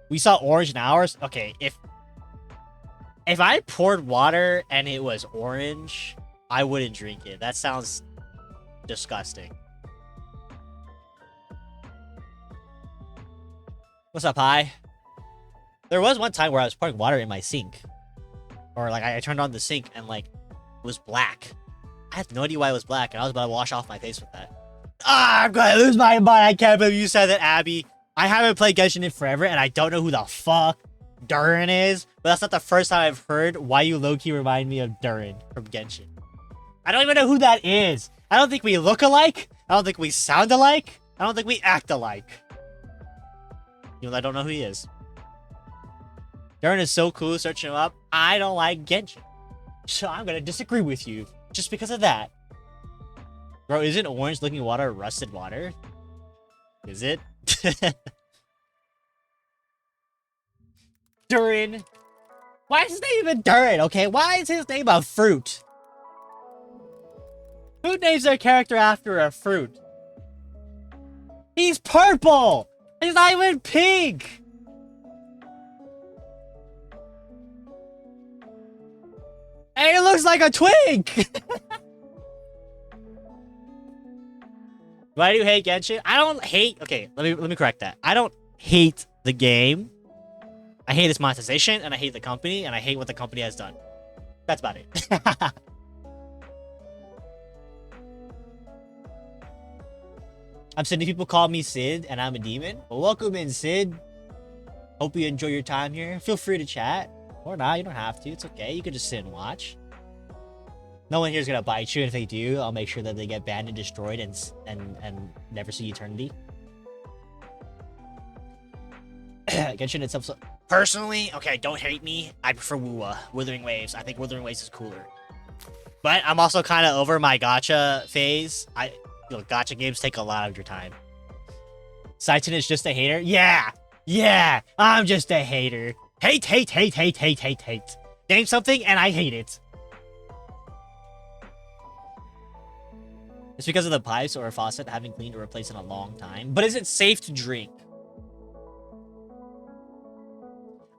We saw orange in ours. Okay, if I poured water and it was orange, I wouldn't drink it. That sounds disgusting. What's up, hi? There was one time where I was pouring water in my sink. Or like I turned on the sink and like it was black. I had no idea why it was black, and I was about to wash off my face with that. Ah, I'm gonna lose my mind. I can't believe you said that, Abby. I haven't played Genshin in forever, and I don't know who the fuck Durin is, but that's not the first time I've heard why you low-key remind me of Durin from Genshin. I don't even know who that is. I don't think we look alike. I don't think we sound alike. I don't think we act alike. Even though I don't know who he is. Durin is so cool, searching him up. I don't like Genshin. So I'm gonna disagree with you. Just because of that. Bro, isn't orange looking water rusted water? Is it? Durin. Why is his name even Durin, okay? Why is his name a fruit? Who names their character after a fruit? He's purple! He's not even pink! Hey, it looks like a twig! Why do you hate Genshin? I don't hate... Okay, let me correct that. I don't hate the game. I hate its monetization, and I hate the company, and I hate what the company has done. That's about it. I'm sending people call me Sid, and I'm a demon. Well, welcome in, Sid. Hope you enjoy your time here. Feel free to chat. Or not, you don't have to. It's okay. You can just sit and watch. No one here is gonna bite you, and if they do, I'll make sure that they get banned and destroyed and never see eternity. Genshin itself. Personally, okay, don't hate me. I prefer Wuwa, Wuthering Waves. I think Wuthering Waves is cooler. But I'm also kind of over my gacha phase. Gacha games take a lot of your time. Saiton is just a hater. Yeah, I'm just a hater. Hate. Name something and I hate it. It's because of the pipes or a faucet having cleaned or replaced in a long time. But is it safe to drink?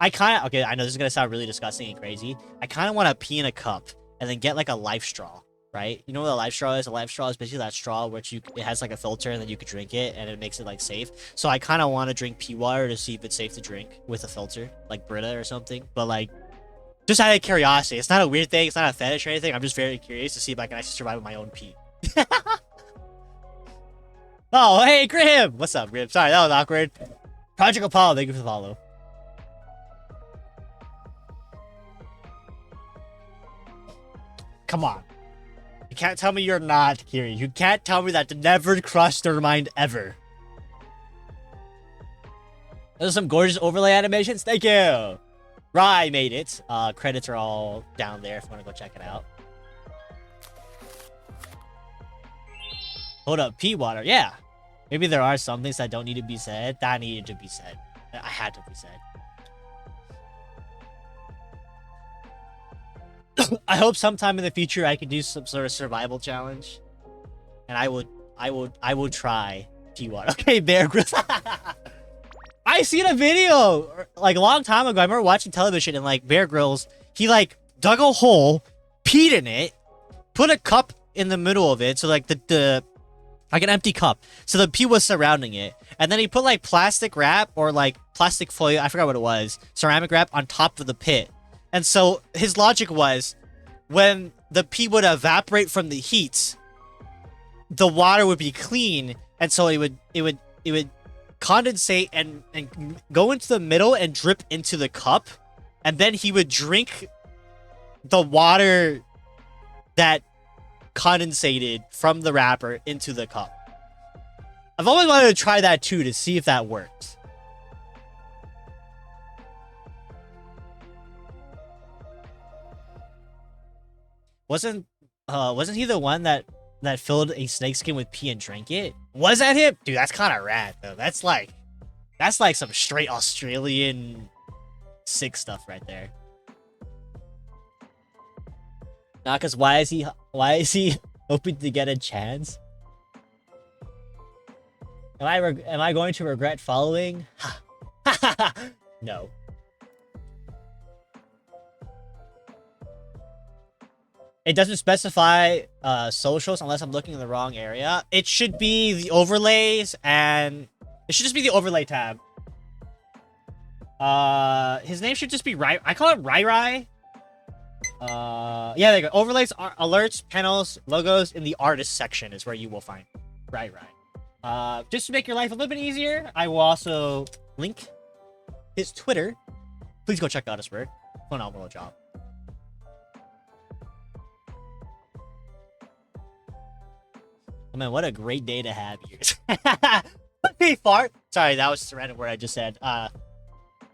Okay, I know this is gonna sound really disgusting and crazy. I kind of want to pee in a cup and then get like a life straw, right? You know what a life straw is? A life straw is basically that straw which it has like a filter and then you could drink it and it makes it like safe. So I kind of want to drink pee water to see if it's safe to drink with a filter, like Brita or something. But like, just out of curiosity, it's not a weird thing. It's not a fetish or anything. I'm just very curious to see if I can actually survive with my own pee. Oh, hey, Grim! What's up, Grim? Sorry, that was awkward. Project Apollo, thank you for the follow. Come on. You can't tell me you're not curious. You can't tell me that never crossed your mind ever. Those are some gorgeous overlay animations. Thank you. Rye made it. Credits are all down there if you want to go check it out. Hold up, pee water. Yeah. Maybe there are some things that don't need to be said. That needed to be said. I had to be said. I hope sometime in the future I can do some sort of survival challenge. And I would try pee water. Okay, Bear Grylls. I seen a video like a long time ago. I remember watching television and like Bear Grylls, he like dug a hole, peed in it, put a cup in the middle of it, so like the like an empty cup, so the pee was surrounding it, and then he put like plastic wrap or like plastic foil, I forgot what it was, ceramic wrap on top of the pit. And so his logic was, when the pee would evaporate from the heat, the water would be clean, and so it would condensate and go into the middle and drip into the cup, and then he would drink the water that condensated from the wrapper into the cup. I've always wanted to try that too, to see if that works. Wasn't he the one that filled a snakeskin with pee and drank it? Was that him? Dude, that's kind of rad though. That's like some straight Australian sick stuff right there. Nah, cause why is he hoping to get a chance? Am I going to regret following? No. It doesn't specify socials unless I'm looking in the wrong area. It should be the overlays, and it should just be the overlay tab. His name should just be Rai. I call it Rai Rai. Yeah, there you go. Overlays, alerts, panels, logos in the artist section is where you will find Rai Rai. Just to make your life a little bit easier, I will also link his Twitter. Please go check out his work. Phenomenal job. Oh man, what a great day to have here. Pussy fart. Sorry, that was just a random word I just said.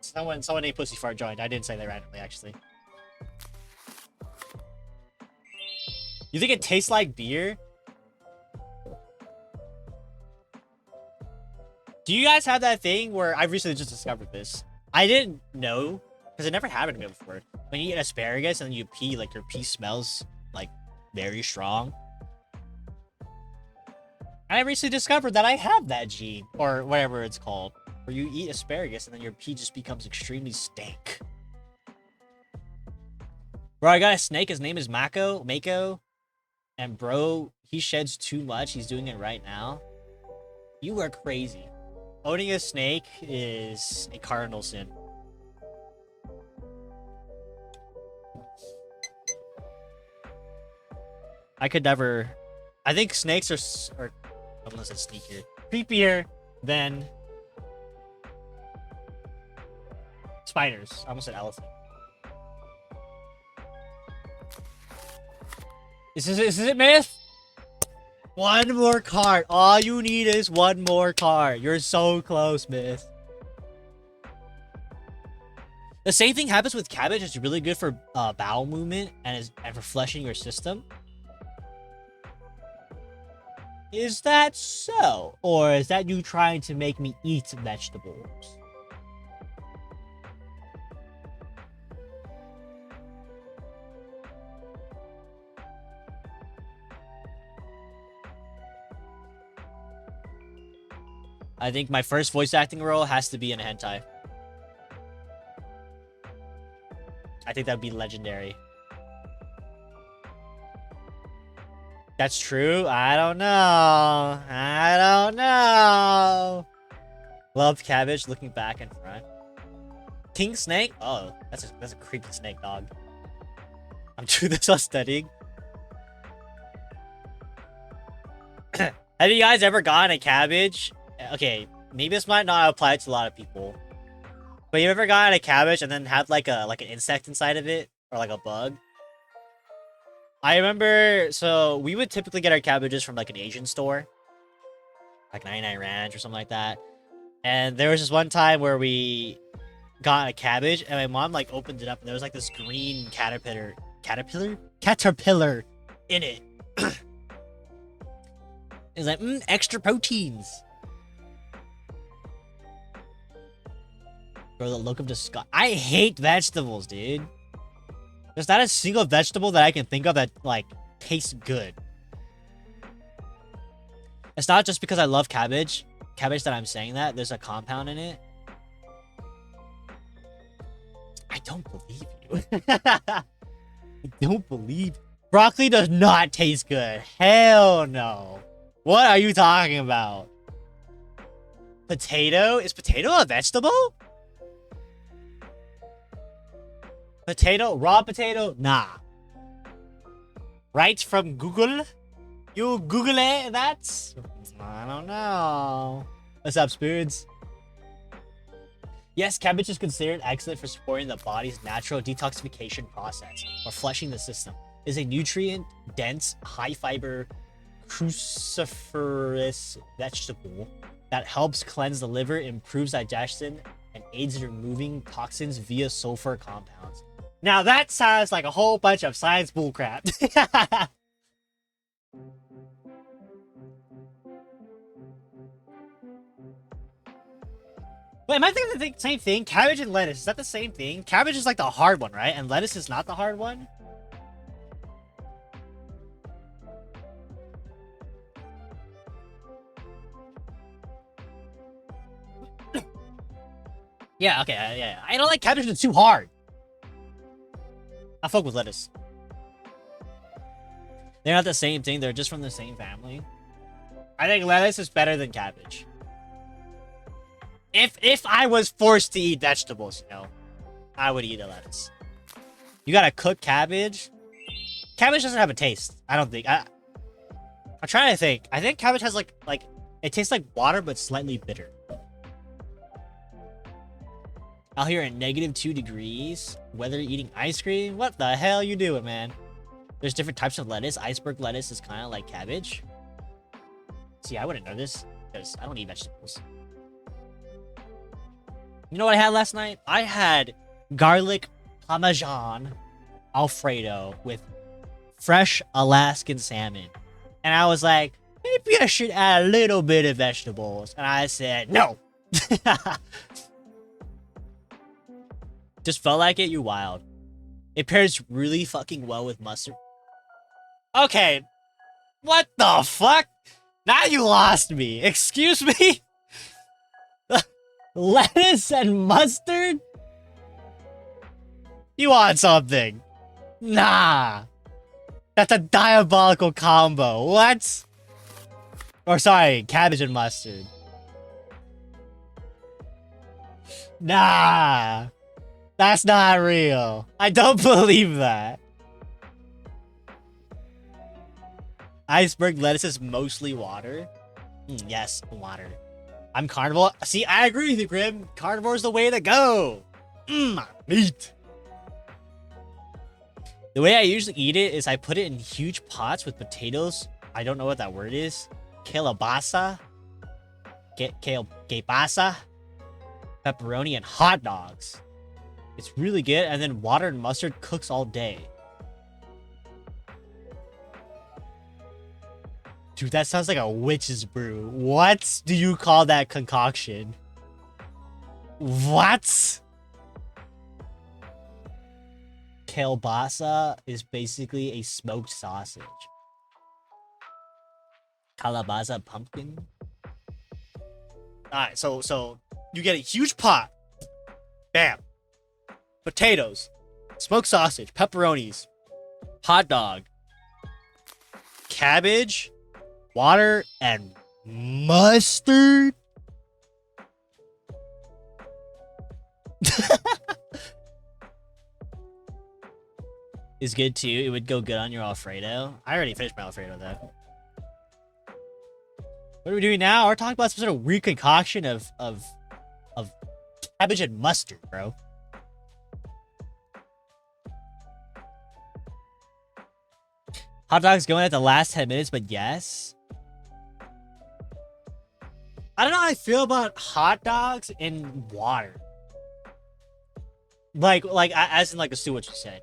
Someone named Pussy Fart joined. I didn't say that randomly, actually. You think it tastes like beer? Do you guys have that thing where I've recently just discovered this? I didn't know, because it never happened to me before. When you eat asparagus and then you pee, like your pee smells like very strong. I recently discovered that I have that gene, or whatever it's called, where you eat asparagus and then your pee just becomes extremely stank. Bro, I got a snake. His name is Mako. And bro, he sheds too much. He's doing it right now. You are crazy. Owning a snake is a cardinal sin. I could never. I think snakes are unless it's sneakier, creepier than spiders. I almost said elephant. Is this it, Myth? One more card. All you need is one more card. You're so close, Myth. The same thing happens with cabbage. It's really good for bowel movement and for flushing your system. Is that so? Or is that you trying to make me eat vegetables? I think my first voice acting role has to be in a hentai. I think that would be legendary. That's true? I don't know. Loved cabbage looking back and front. King snake? Oh, that's a creepy snake, dog. I'm doing this while studying. Have you guys ever gotten a cabbage? Okay, maybe this might not apply to a lot of people. But you ever gotten a cabbage and then had like an insect inside of it? Or like a bug? I remember, so we would typically get our cabbages from like an Asian store. Like 99 Ranch or something like that. And there was this one time where we got a cabbage and my mom like opened it up and there was like this green caterpillar in it. It's like, extra proteins. Bro, the look of disgust. I hate vegetables, dude. There's not a single vegetable that I can think of that, like, tastes good. It's not just because I love cabbage that I'm saying that. There's a compound in it. I don't believe you. I don't believe. Broccoli does not taste good. Hell no. What are you talking about? Potato? Is potato a vegetable? Potato? Raw potato? Nah. Right from Google? You Google that? I don't know. What's up, Spoons? Yes, cabbage is considered excellent for supporting the body's natural detoxification process or flushing the system. It is a nutrient-dense, high-fiber, cruciferous vegetable that helps cleanse the liver, improves digestion, and aids in removing toxins via sulfur compounds. Now that sounds like a whole bunch of science bullcrap. Wait, am I thinking the same thing? Cabbage and lettuce, is that the same thing? Cabbage is like the hard one, right? And lettuce is not the hard one? Yeah, okay, yeah. I don't like cabbage, it's too hard. I fuck with lettuce. They're not the same thing, they're just from the same family. I think lettuce is better than cabbage. If I was forced to eat vegetables, you know, I would eat a lettuce. You gotta cook cabbage. Cabbage doesn't have a taste, I don't think. I'm trying to think. I think cabbage has like it tastes like water but slightly bitter. Out here at -2 degrees. Weather eating ice cream? What the hell you doing, man? There's different types of lettuce. Iceberg lettuce is kind of like cabbage. See, I wouldn't know this because I don't eat vegetables. You know what I had last night? I had garlic parmesan Alfredo with fresh Alaskan salmon. And I was like, maybe I should add a little bit of vegetables. And I said, no. Just felt like it, you wild. It pairs really fucking well with mustard. Okay. What the fuck? Now you lost me. Excuse me? Lettuce and mustard? You want something? Nah. That's a diabolical combo. What? Or sorry, cabbage and mustard. Nah. That's not real. I don't believe that. Iceberg lettuce is mostly water. Yes, water. I'm carnivore. See, I agree with you, Grim. Carnivore is the way to go. Meat. The way I usually eat it is I put it in huge pots with potatoes. I don't know what that word is. Kielbasa. Kielbasa. Pepperoni and hot dogs. It's really good. And then water and mustard cooks all day. Dude, that sounds like a witch's brew. What do you call that concoction? What? Kielbasa is basically a smoked sausage. Calabaza pumpkin. Alright, so you get a huge pot. Bam. Potatoes. Smoked sausage. Pepperonis. Hot dog. Cabbage. Water and mustard. Is good too. It would go good on your Alfredo. I already finished my Alfredo though. What are we doing now? We're talking about some sort of weird concoction of cabbage and mustard, bro. Hot dogs going at the last 10 minutes, but yes. I don't know how I feel about hot dogs in water. Like as in like a stew, what you said.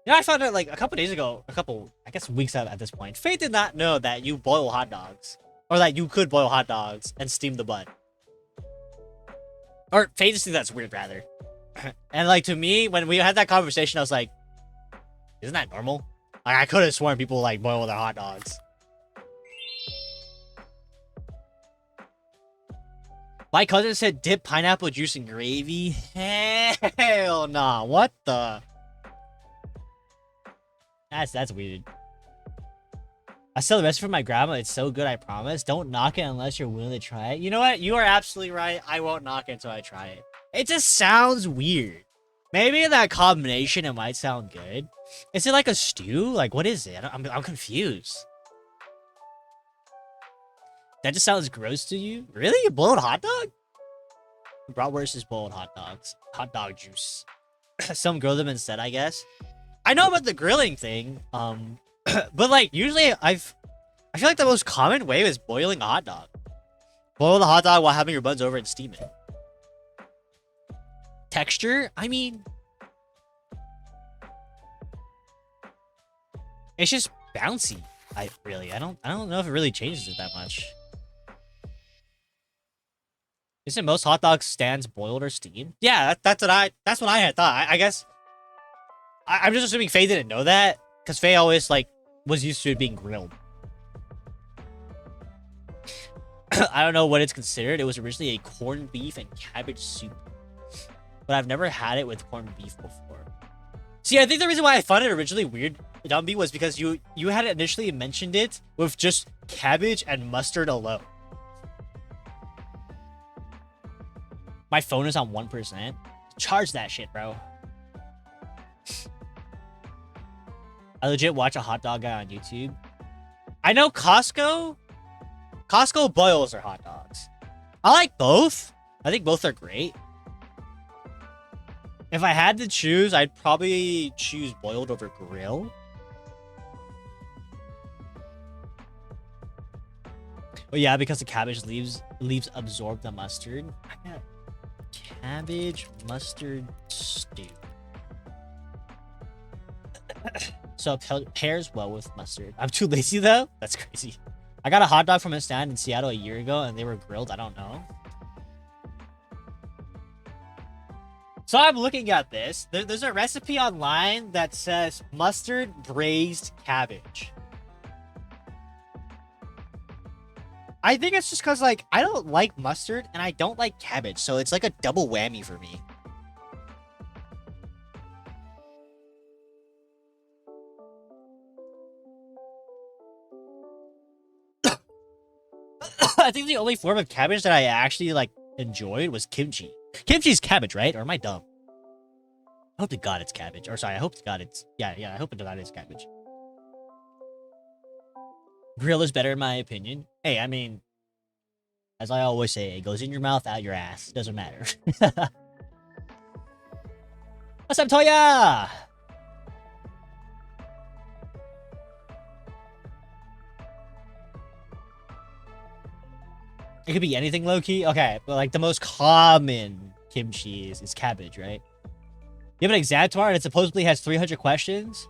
You know, I found out like a couple days ago, I guess weeks out at this point, Faith did not know that you boil hot dogs. Or that you could boil hot dogs and steam the butt. Or Faith just thinks that's weird, rather. And like to me, when we had that conversation, I was like, isn't that normal? Like, I could have sworn people like boil their hot dogs. My cousin said dip pineapple juice in gravy. Hell nah. What the? That's weird. I still the recipe for my grandma. It's so good, I promise. Don't knock it unless you're willing to try it. You know what? You are absolutely right. I won't knock it until I try it. It just sounds weird. Maybe in that combination, it might sound good. Is it like a stew? Like, what is it? I'm confused. That just sounds gross to you? Really? A boiled hot dog? Bratwurst is boiled hot dogs. Hot dog juice. Some grill them instead, I guess. I know about the grilling thing. But like, usually I feel like the most common way is boiling a hot dog. Boil the hot dog while having your buns over and steam it. Texture? I mean, it's just bouncy. I don't know if it really changes it that much. Isn't most hot dog stands boiled or steamed? Yeah, that's what I had thought. I guess I'm just assuming Faye didn't know that because Faye always like was used to it being grilled. I don't know what it's considered. It was originally a corned beef and cabbage soup, but I've never had it with corned beef before. See, I think the reason why I found it originally weird, Dumby, was because you had initially mentioned it with just cabbage and mustard alone. My phone is on 1%. Charge that shit, bro. I legit watch a hot dog guy on YouTube. I know Costco boils their hot dogs. I like both. I think both are great. If I had to choose, I'd probably choose boiled over grill. But yeah, because the cabbage leaves absorb the mustard. I got cabbage mustard stew. So it pairs well with mustard. I'm too lazy though. That's crazy. I got a hot dog from a stand in Seattle a year ago and they were grilled. I don't know. So I'm looking at this. There's a recipe online that says mustard braised cabbage. I think it's just because, like, I don't like mustard and I don't like cabbage. So it's like a double whammy for me. I think the only form of cabbage that I actually like enjoyed was kimchi. Kimchi's cabbage, right? Or am I dumb? I hope to God it's cabbage. Or sorry, I hope to God it's yeah. I hope to God it's cabbage. Grill is better in my opinion. Hey, I mean, as I always say, it goes in your mouth, out your ass. Doesn't matter. What's up, Toya? It could be anything low-key. Okay, but like the most common kimchi is cabbage, right? You have an exam tomorrow and it supposedly has 300 questions?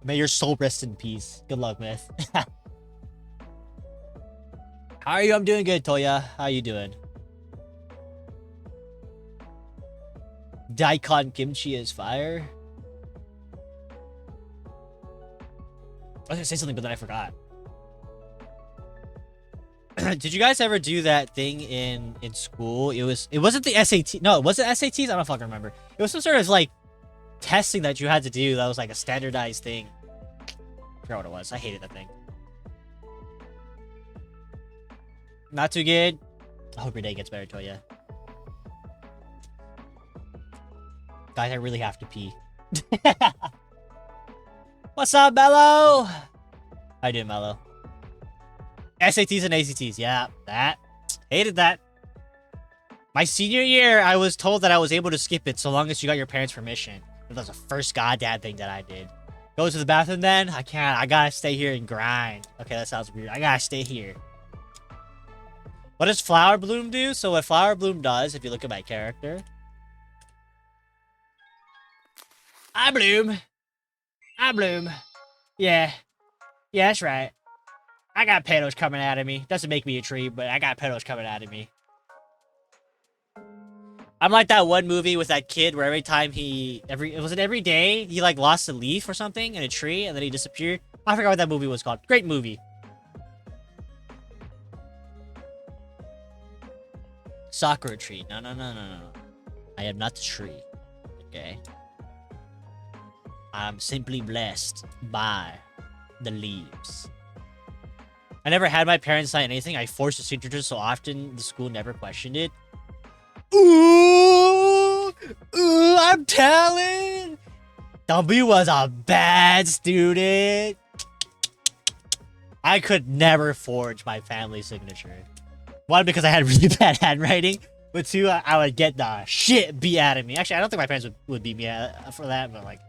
May your soul rest in peace. Good luck, Myth. How are you? I'm doing good, Toya. How are you doing? Daikon kimchi is fire. I was gonna say something, but then I forgot. Did you guys ever do that thing in school? It wasn't the SAT. No, was it SATs? I don't fucking remember. It was some sort of like testing that you had to do that was like a standardized thing. I forgot what it was. I hated that thing. Not too good. I hope your day gets better, Toya. Guys, I really have to pee. What's up, Mello? How you doing, Mello? SATs and ACTs. Yeah, that. Hated that. My senior year, I was told that I was able to skip it so long as you got your parents' permission. That was the first goddamn thing that I did. Go to the bathroom then? I can't. I gotta stay here and grind. Okay, that sounds weird. I gotta stay here. What does Flower Bloom do? So what Flower Bloom does, if you look at my character... I bloom. I bloom. Yeah. Yeah, that's right. I got petals coming out of me. Doesn't make me a tree, but I got petals coming out of me. I'm like that one movie with that kid where every time every day he like lost a leaf or something in a tree and then he disappeared. I forgot what that movie was called. Great movie. Sakura tree. No. I am not the tree. Okay. I'm simply blessed by the leaves. I never had my parents sign anything. I forced the signature so often the school never questioned it. Ooh, I'm telling. W was a bad student. I could never forge my family signature. One, because I had really bad handwriting. But two, I would get the shit beat out of me. Actually, I don't think my parents would beat me for that. But like,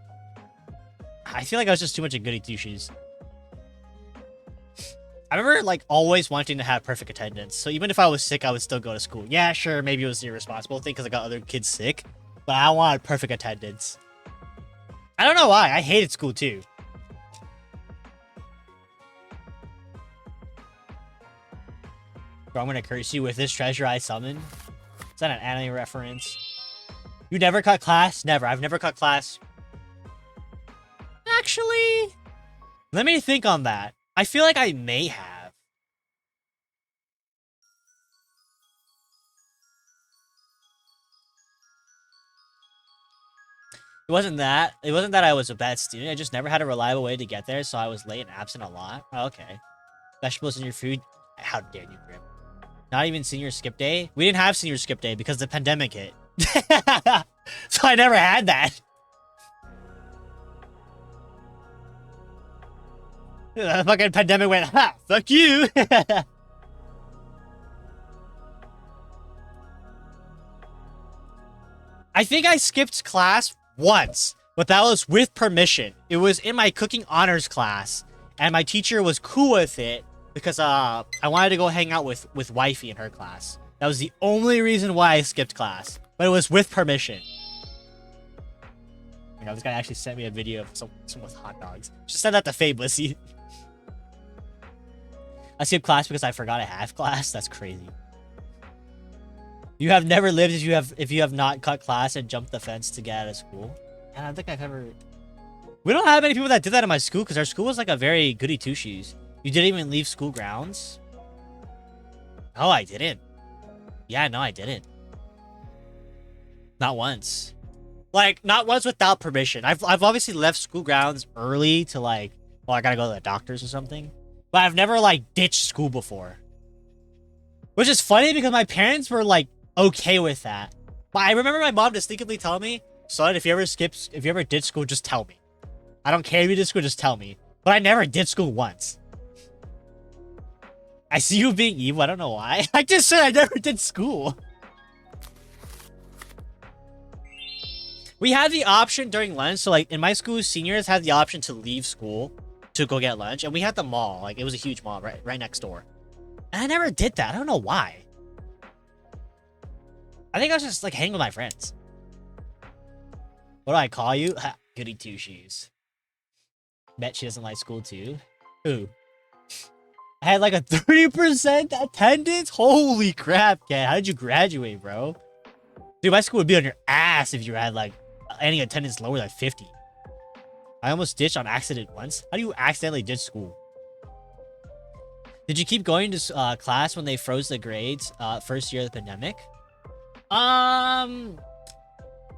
I feel like I was just too much a goody two-shoes. I remember, like, always wanting to have perfect attendance. So even if I was sick, I would still go to school. Yeah, sure, maybe it was the irresponsible thing because I got other kids sick. But I wanted perfect attendance. I don't know why. I hated school, too. Bro, I'm gonna curse you with this treasure I summoned. Is that an anime reference? You never cut class? Never. I've never cut class. Actually, let me think on that. I feel like I may have. It wasn't that. It wasn't that I was a bad student. I just never had a reliable way to get there, so I was late and absent a lot. Oh, okay. Vegetables in your food? How dare you, Grim. Not even senior skip day? We didn't have senior skip day because the pandemic hit. So I never had that. The fucking pandemic went, ha, fuck you. I think I skipped class once, but that was with permission. It was in my cooking honors class, and my teacher was cool with it because I wanted to go hang out with wifey in her class. That was the only reason why I skipped class, but it was with permission. You know, this guy actually sent me a video of someone with hot dogs. Just send that to Fablessy. I skipped class because I forgot I have class. That's crazy. You have never lived if you have not cut class and jumped the fence to get out of school. And I think I've ever... We don't have many people that did that in my school because our school was like a very goody two-shoes. You didn't even leave school grounds? No, I didn't. Yeah, no, I didn't. Not once. Like, not once without permission. I've obviously left school grounds early to like, well, I gotta go to the doctors or something. but I've never like ditched school before. Which is funny because my parents were like okay with that. But I remember my mom distinctly telling me, son, if you ever ditch school, just tell me. I don't care if you did school, just tell me. But I never did school once. I see you being evil, I don't know why. I just said I never did school. We had the option during lunch, so like in my school, seniors had the option to leave school to go get lunch, and we had the mall. Like it was a huge mall right next door. And I never did that. I don't know why. I think I was just like hanging with my friends. What do I call you? Ha, goody two shoes. Bet she doesn't like school too. Who? I had like a 30% attendance? Holy crap, Kat. How did you graduate, bro? Dude, my school would be on your ass if you had like any attendance lower than 50. I almost ditched on accident once. How do you accidentally ditch school? Did you keep going to class when they froze the grades first year of the pandemic?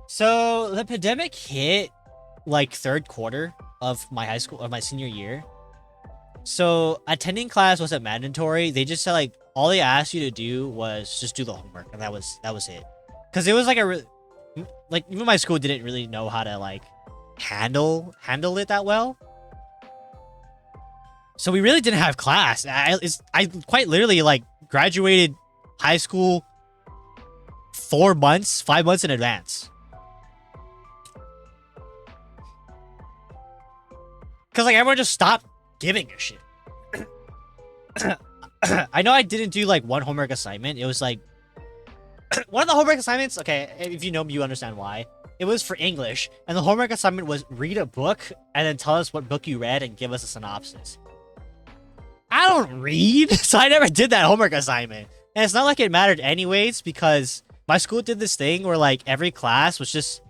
So the pandemic hit like third quarter of my high school, of my senior year. So attending class wasn't mandatory. They just said like all they asked you to do was just do the homework, and that was it. Cause it was like like even my school didn't really know how to like handle it that well. So we really didn't have class. I quite literally like graduated high school 5 months in advance. Cause like everyone just stopped giving a shit. I know I didn't do like one homework assignment. It was like one of the homework assignments. Okay, if you know me, you understand why. It was for English, and the homework assignment was read a book and then tell us what book you read and give us a synopsis. I don't read, so I never did that homework assignment. And it's not like it mattered anyways, because my school did this thing where like every class was just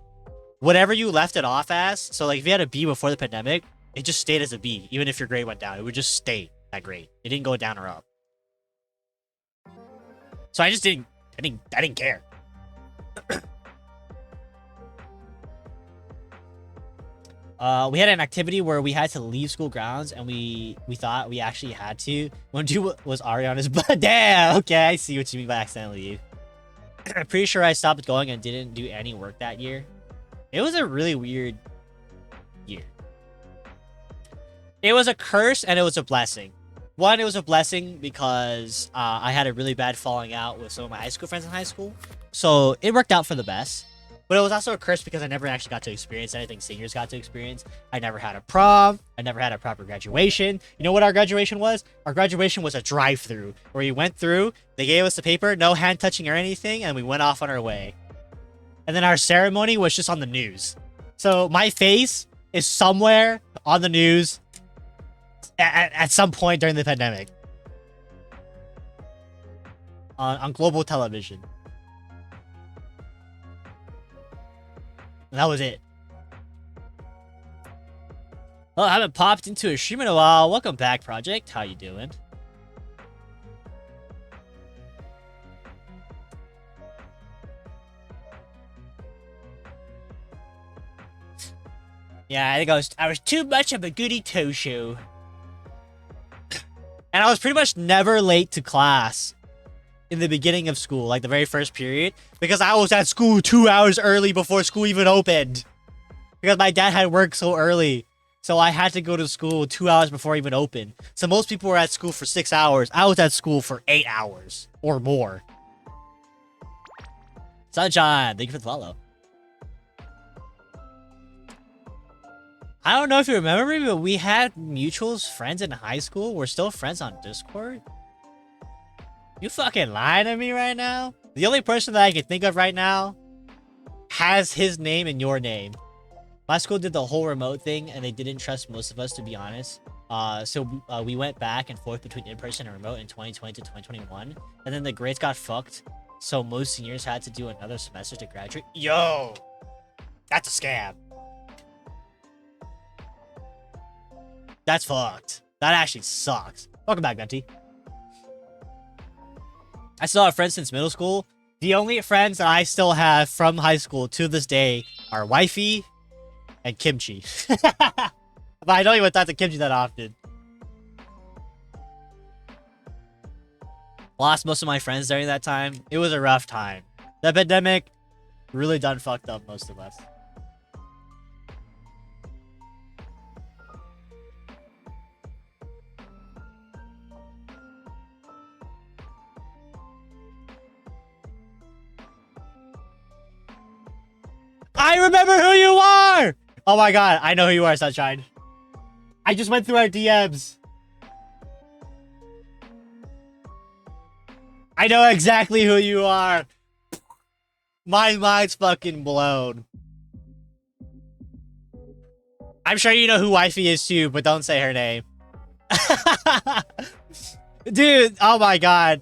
whatever you left it off as. So like if you had a B before the pandemic, it just stayed as a B. Even if your grade went down, it would just stay that grade. It didn't go down or up. So I just didn't care. We had an activity where we had to leave school grounds, and we thought we actually had to. One dude was already on his butt. Damn. Okay, I see what you mean by accidentally leave. I'm pretty sure I stopped going and didn't do any work that year. It was a really weird year. It was a curse and it was a blessing. One, it was a blessing because I had a really bad falling out with some of my high school friends in high school. So it worked out for the best. But it was also a curse because I never actually got to experience anything seniors got to experience. I never had a prom. I never had a proper graduation. You know what our graduation was? Our graduation was a drive-through where we went through, they gave us the paper, no hand touching or anything, and we went off on our way. And then our ceremony was just on the news. So my face is somewhere on the news at some point during the pandemic. On global television. And that was it. Well, I haven't popped into a stream in a while. Welcome back, Project. How you doing? Yeah, I think I was too much of a goody two-shoe. And I was pretty much never late to class in the beginning of school, like the very first period, because I was at school 2 hours early before school even opened. Because my dad had work so early. So I had to go to school 2 hours before it even opened. So most people were at school for 6 hours. I was at school for 8 hours or more. Sunshine, thank you for the follow. I don't know if you remember me, but we had mutual friends in high school. We're still friends on Discord. You fucking lying to me right now? The only person that I can think of right now has his name and your name. My school did the whole remote thing, and they didn't trust most of us, to be honest. So we went back and forth between in-person and remote in 2020 to 2021. And then the grades got fucked, so most seniors had to do another semester to graduate. Yo! That's a scam. That's fucked. That actually sucks. Welcome back, Venti. I still have friends since middle school. The only friends that I still have from high school to this day are Wifey and Kimchi. But I don't even talk to Kimchi that often. Lost most of my friends during that time. It was a rough time. The epidemic really done fucked up most of us. I remember who you are! Oh my god, I know who you are, Sunshine. I just went through our DMs. I know exactly who you are. My mind's fucking blown. I'm sure you know who Wifey is too, but don't say her name. Dude, oh my god.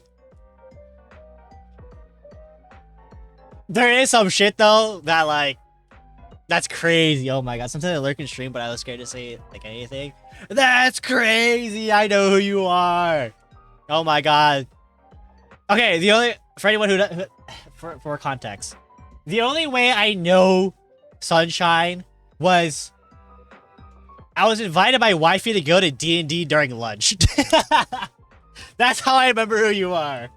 There is some shit though that like, that's crazy. Oh my god. Sometimes I lurk in stream, but I was scared to say like anything. That's crazy. I know who you are. Oh my god. Okay, the only for anyone who for context, the only way I know Sunshine was I was invited by Wifey to go to D&D during lunch. That's how I remember who you are.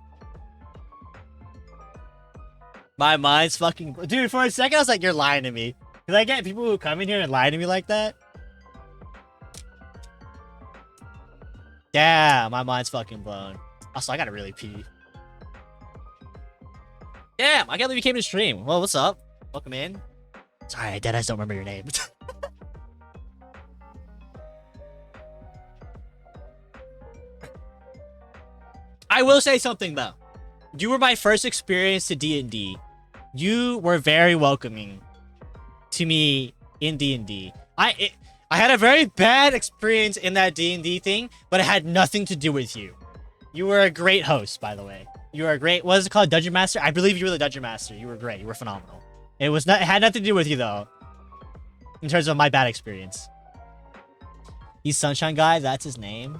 My mind's fucking... Dude, for a second I was like, you're lying to me. Because I get people who come in here and lie to me like that. Yeah, my mind's fucking blown. Also, I gotta really pee. Damn, I can't believe you came to stream. Well, what's up? Welcome in. Sorry, I deadass don't remember your name. I will say something though. You were my first experience to D&D. You were very welcoming to me in D&D. I had a very bad experience in that D&D thing, but it had nothing to do with you. You were a great host, by the way. You were a great, what is it called? Dungeon Master? I believe you were the Dungeon Master. You were great. You were phenomenal. It had nothing to do with you though. In terms of my bad experience. He's Sunshine Guy, that's his name.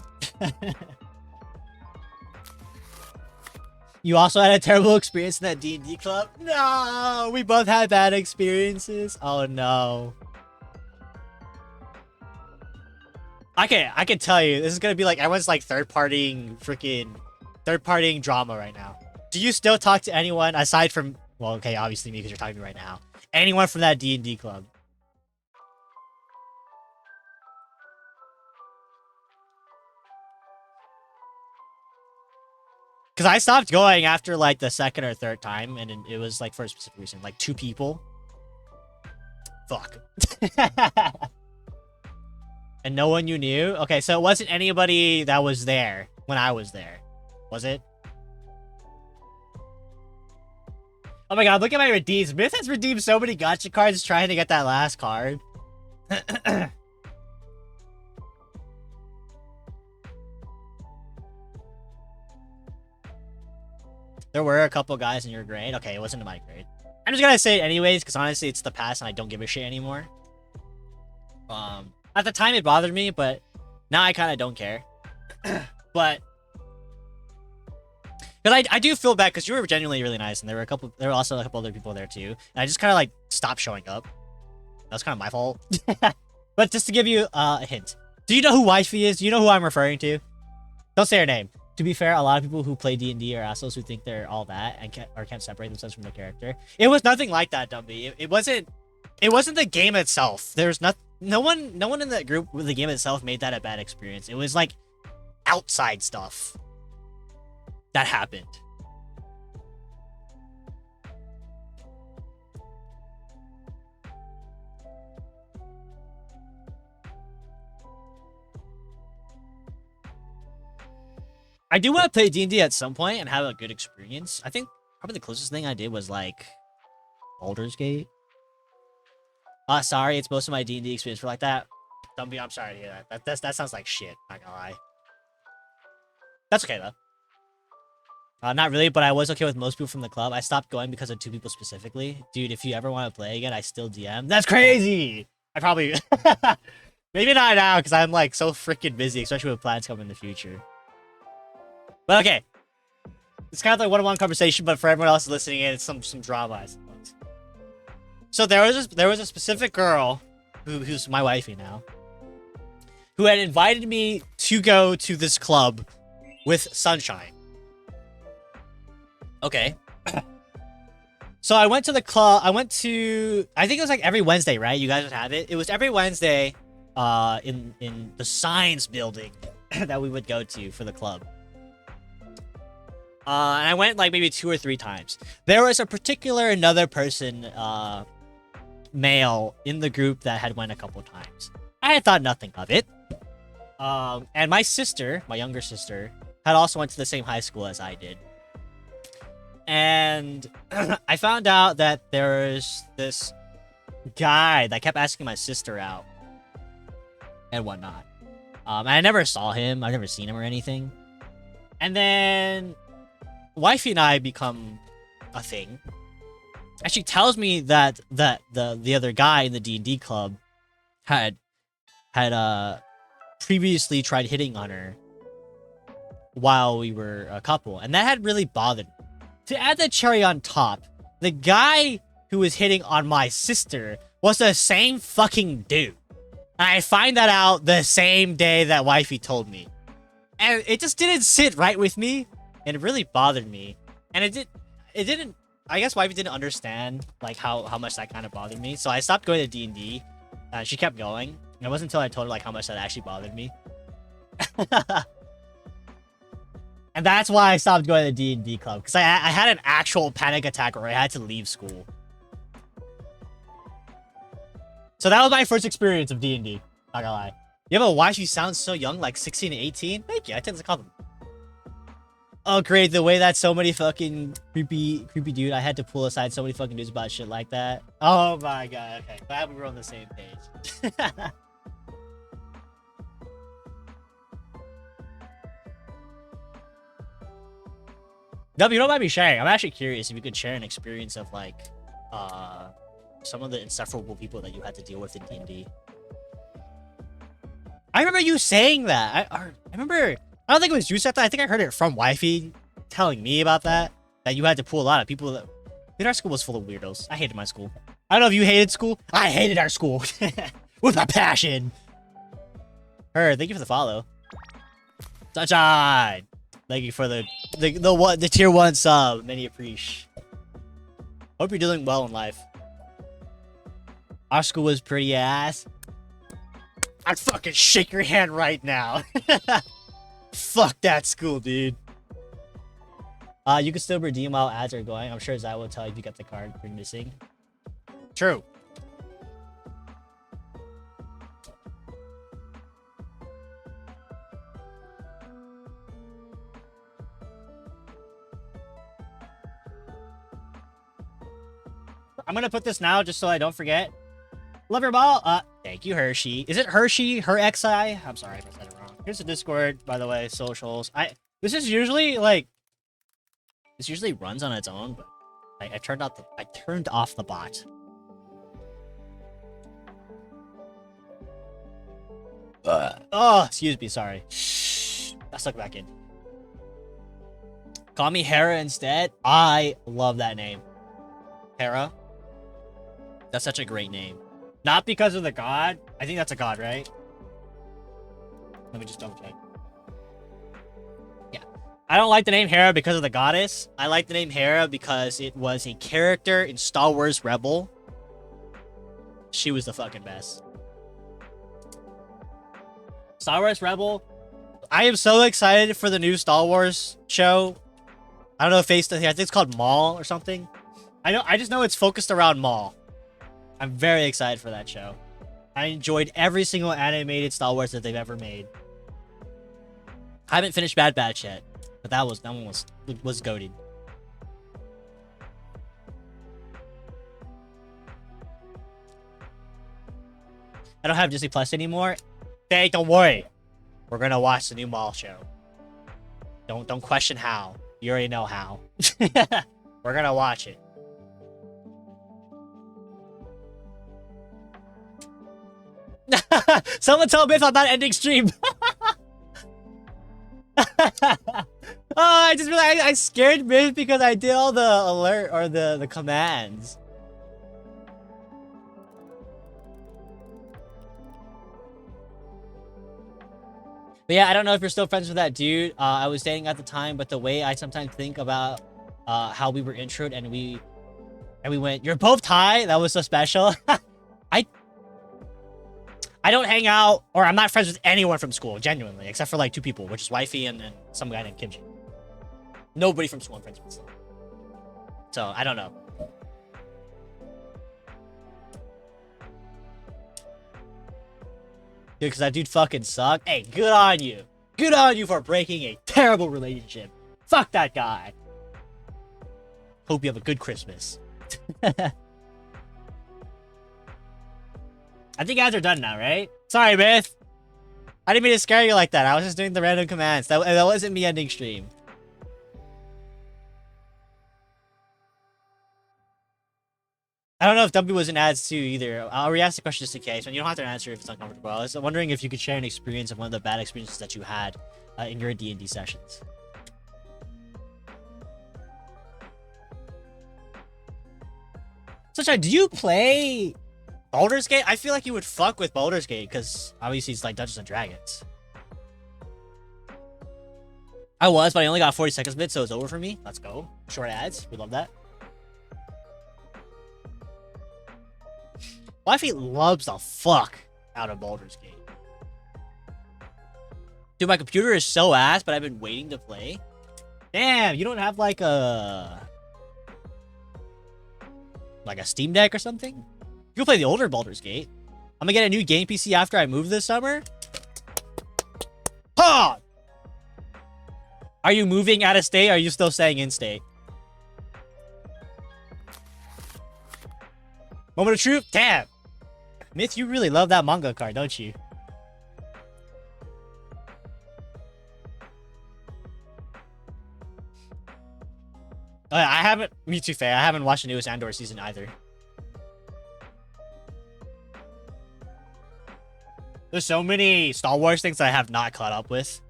You also had a terrible experience in that D&D club? No, we both had bad experiences. Oh no. Okay, I can tell you, this is gonna be like everyone's like third-partying drama right now. Do you still talk to anyone aside from, well, okay, obviously me because you're talking to me right now. Anyone from that D&D club? Because I stopped going after like the second or third time, and it was like for a specific reason, like 2 people. Fuck. And no one you knew? Okay, so it wasn't anybody that was there when I was there, was it? Oh my god, look at my redeems. Myth has redeemed so many gacha cards trying to get that last card. There were a couple guys in your grade. Okay, it wasn't in my grade. I'm just gonna say it anyways, because honestly, it's the past and I don't give a shit anymore. At the time, it bothered me, but now I kind of don't care. But because I do feel bad because you were genuinely really nice, and there were also a couple other people there too, and I just kind of like stopped showing up. That was kind of my fault. But just to give you a hint, do you know who Wifey is? Do you know who I'm referring to? Don't say her name. To be fair, a lot of people who play D&D are assholes who think they're all that and can't separate themselves from the character. It was nothing like that, Dumby. It wasn't the game itself. There's no one in the group with the game itself made that a bad experience. It was like outside stuff that happened. I do want to play D&D at some point and have a good experience. I think probably the closest thing I did was like Baldur's Gate. Sorry, it's most of my D&D experience for like that. Dumby, I'm sorry to hear that. That sounds like shit, not gonna lie. That's okay though. Not really, but I was okay with most people from the club. I stopped going because of 2 people specifically. Dude, if you ever want to play again, I still DM. That's crazy! I probably... Maybe not now, because I'm like so freaking busy, especially with plans coming in the future. But okay. It's kind of like one-on-one conversation, but for everyone else listening in, it's some drama, I suppose. So there was a specific girl, who's my wifey now, who had invited me to go to this club with Sunshine. Okay. So I went to the club. I think it was like every Wednesday, right? You guys would have it. It was every Wednesday, in the science building that we would go to for the club. And I went like maybe 2 or 3 times. There was a particular another person, male in the group that had went a couple times. I had thought nothing of it. And my sister, my younger sister, had also went to the same high school as I did. And I found out that there's this guy that kept asking my sister out and whatnot. And I never saw him. I've never seen him or anything. And then wifey and I become a thing. And she tells me that the other guy in the D&D club had previously tried hitting on her while we were a couple, and that had really bothered me. To add the cherry on top, the guy who was hitting on my sister was the same fucking dude. And I find that out the same day that wifey told me. And it just didn't sit right with me, and it really bothered me. And it didn't, I guess wifey didn't understand like how much that kind of bothered me. So I stopped going to D&D. She kept going. And it wasn't until I told her like how much that actually bothered me. And that's why I stopped going to the D&D club. Because I had an actual panic attack where I had to leave school. So that was my first experience of D&D. Not gonna lie. You have a wife who sounds so young, like 16 and 18? Thank you, I take this a compliment. Oh great, the way that so many fucking creepy dude, I had to pull aside so many fucking dudes about shit like that. Oh my god, okay. Glad we were on the same page. W, you don't mind me sharing. I'm actually curious if you could share an experience of like some of the insufferable people that you had to deal with in D&D. I remember you saying that. I remember, I don't think it was you said that. I think I heard it from wifey telling me about that. That you had to pull a lot of people that... Dude, our school was full of weirdos. I hated my school. I don't know if you hated school. I hated our school. With a passion. Her, thank you for the follow. Sunshine. Thank you for the tier 1 sub. Many appreciate. Hope you're doing well in life. Our school was pretty ass. I'd fucking shake your hand right now. Fuck that school, dude. You can still redeem while ads are going. I'm sure Zai will tell you if you got the card you're missing. True. I'm gonna put this now just so I don't forget. Love your ball. Thank you, Hershey. Is it Hershey? Her XI? I'm sorry if I said it wrong. Here's the Discord, by the way, socials. This is usually like, this usually runs on its own, but I turned off the bot. Oh, excuse me, sorry. Shh. Let's look back in. Call me Hera instead. I love that name. Hera. That's such a great name. Not because of the god. I think that's a god, right? Let me just double check. Yeah. I don't like the name Hera because of the goddess. I like the name Hera because it was a character in Star Wars Rebel. She was the fucking best. Star Wars Rebel. I am so excited for the new Star Wars show. I don't know if I think it's called Maul or something. I just know it's focused around Maul. I'm very excited for that show. I enjoyed every single animated Star Wars that they've ever made. I haven't finished Bad Batch yet, but that one was goated. I don't have Disney Plus anymore. Hey, don't worry. We're gonna watch the new Maul show. Don't question how. You already know how. We're gonna watch it. Someone tell Myth I'm not ending stream. Oh, I just realized I scared Myth because I did all the alert or the commands. But yeah, I don't know if you're still friends with that dude I was dating at the time, but the way I sometimes think about how we were introed and we went, "You're both Thai." That was so special. I don't hang out, or I'm not friends with anyone from school, genuinely, except for like 2 people, which is wifey and some guy named Kimchi. Nobody from school I'm friends with still. So I don't know. Dude, because that dude fucking sucked. Hey, good on you. Good on you for breaking a terrible relationship. Fuck that guy. Hope you have a good Christmas. I think ads are done now, right? Sorry, Myth. I didn't mean to scare you like that. I was just doing the random commands. That wasn't me ending stream. I don't know if Dumpy was in ads too either. I'll re-ask the question just in case, and you don't have to answer if it's uncomfortable. I was wondering if you could share an experience of one of the bad experiences that you had in your D&D sessions. Sunshine, do you play Baldur's Gate? I feel like you would fuck with Baldur's Gate because obviously it's like Dungeons and Dragons. I was, but I only got 40 seconds of it, so it's over for me. Let's go. Short ads. We love that. Wifey loves the fuck out of Baldur's Gate. Dude, my computer is so ass, but I've been waiting to play. Damn, you don't have like a Steam Deck or something? You can play the older Baldur's Gate. I'm gonna get a new game PC after I move this summer. Ha! Are you moving out of state or are you still staying in state? Moment of truth? Damn! Myth, you really love that manga card, don't you? I haven't... Me too, Faye. I haven't watched the newest Andor season either. There's so many Star Wars things I have not caught up with.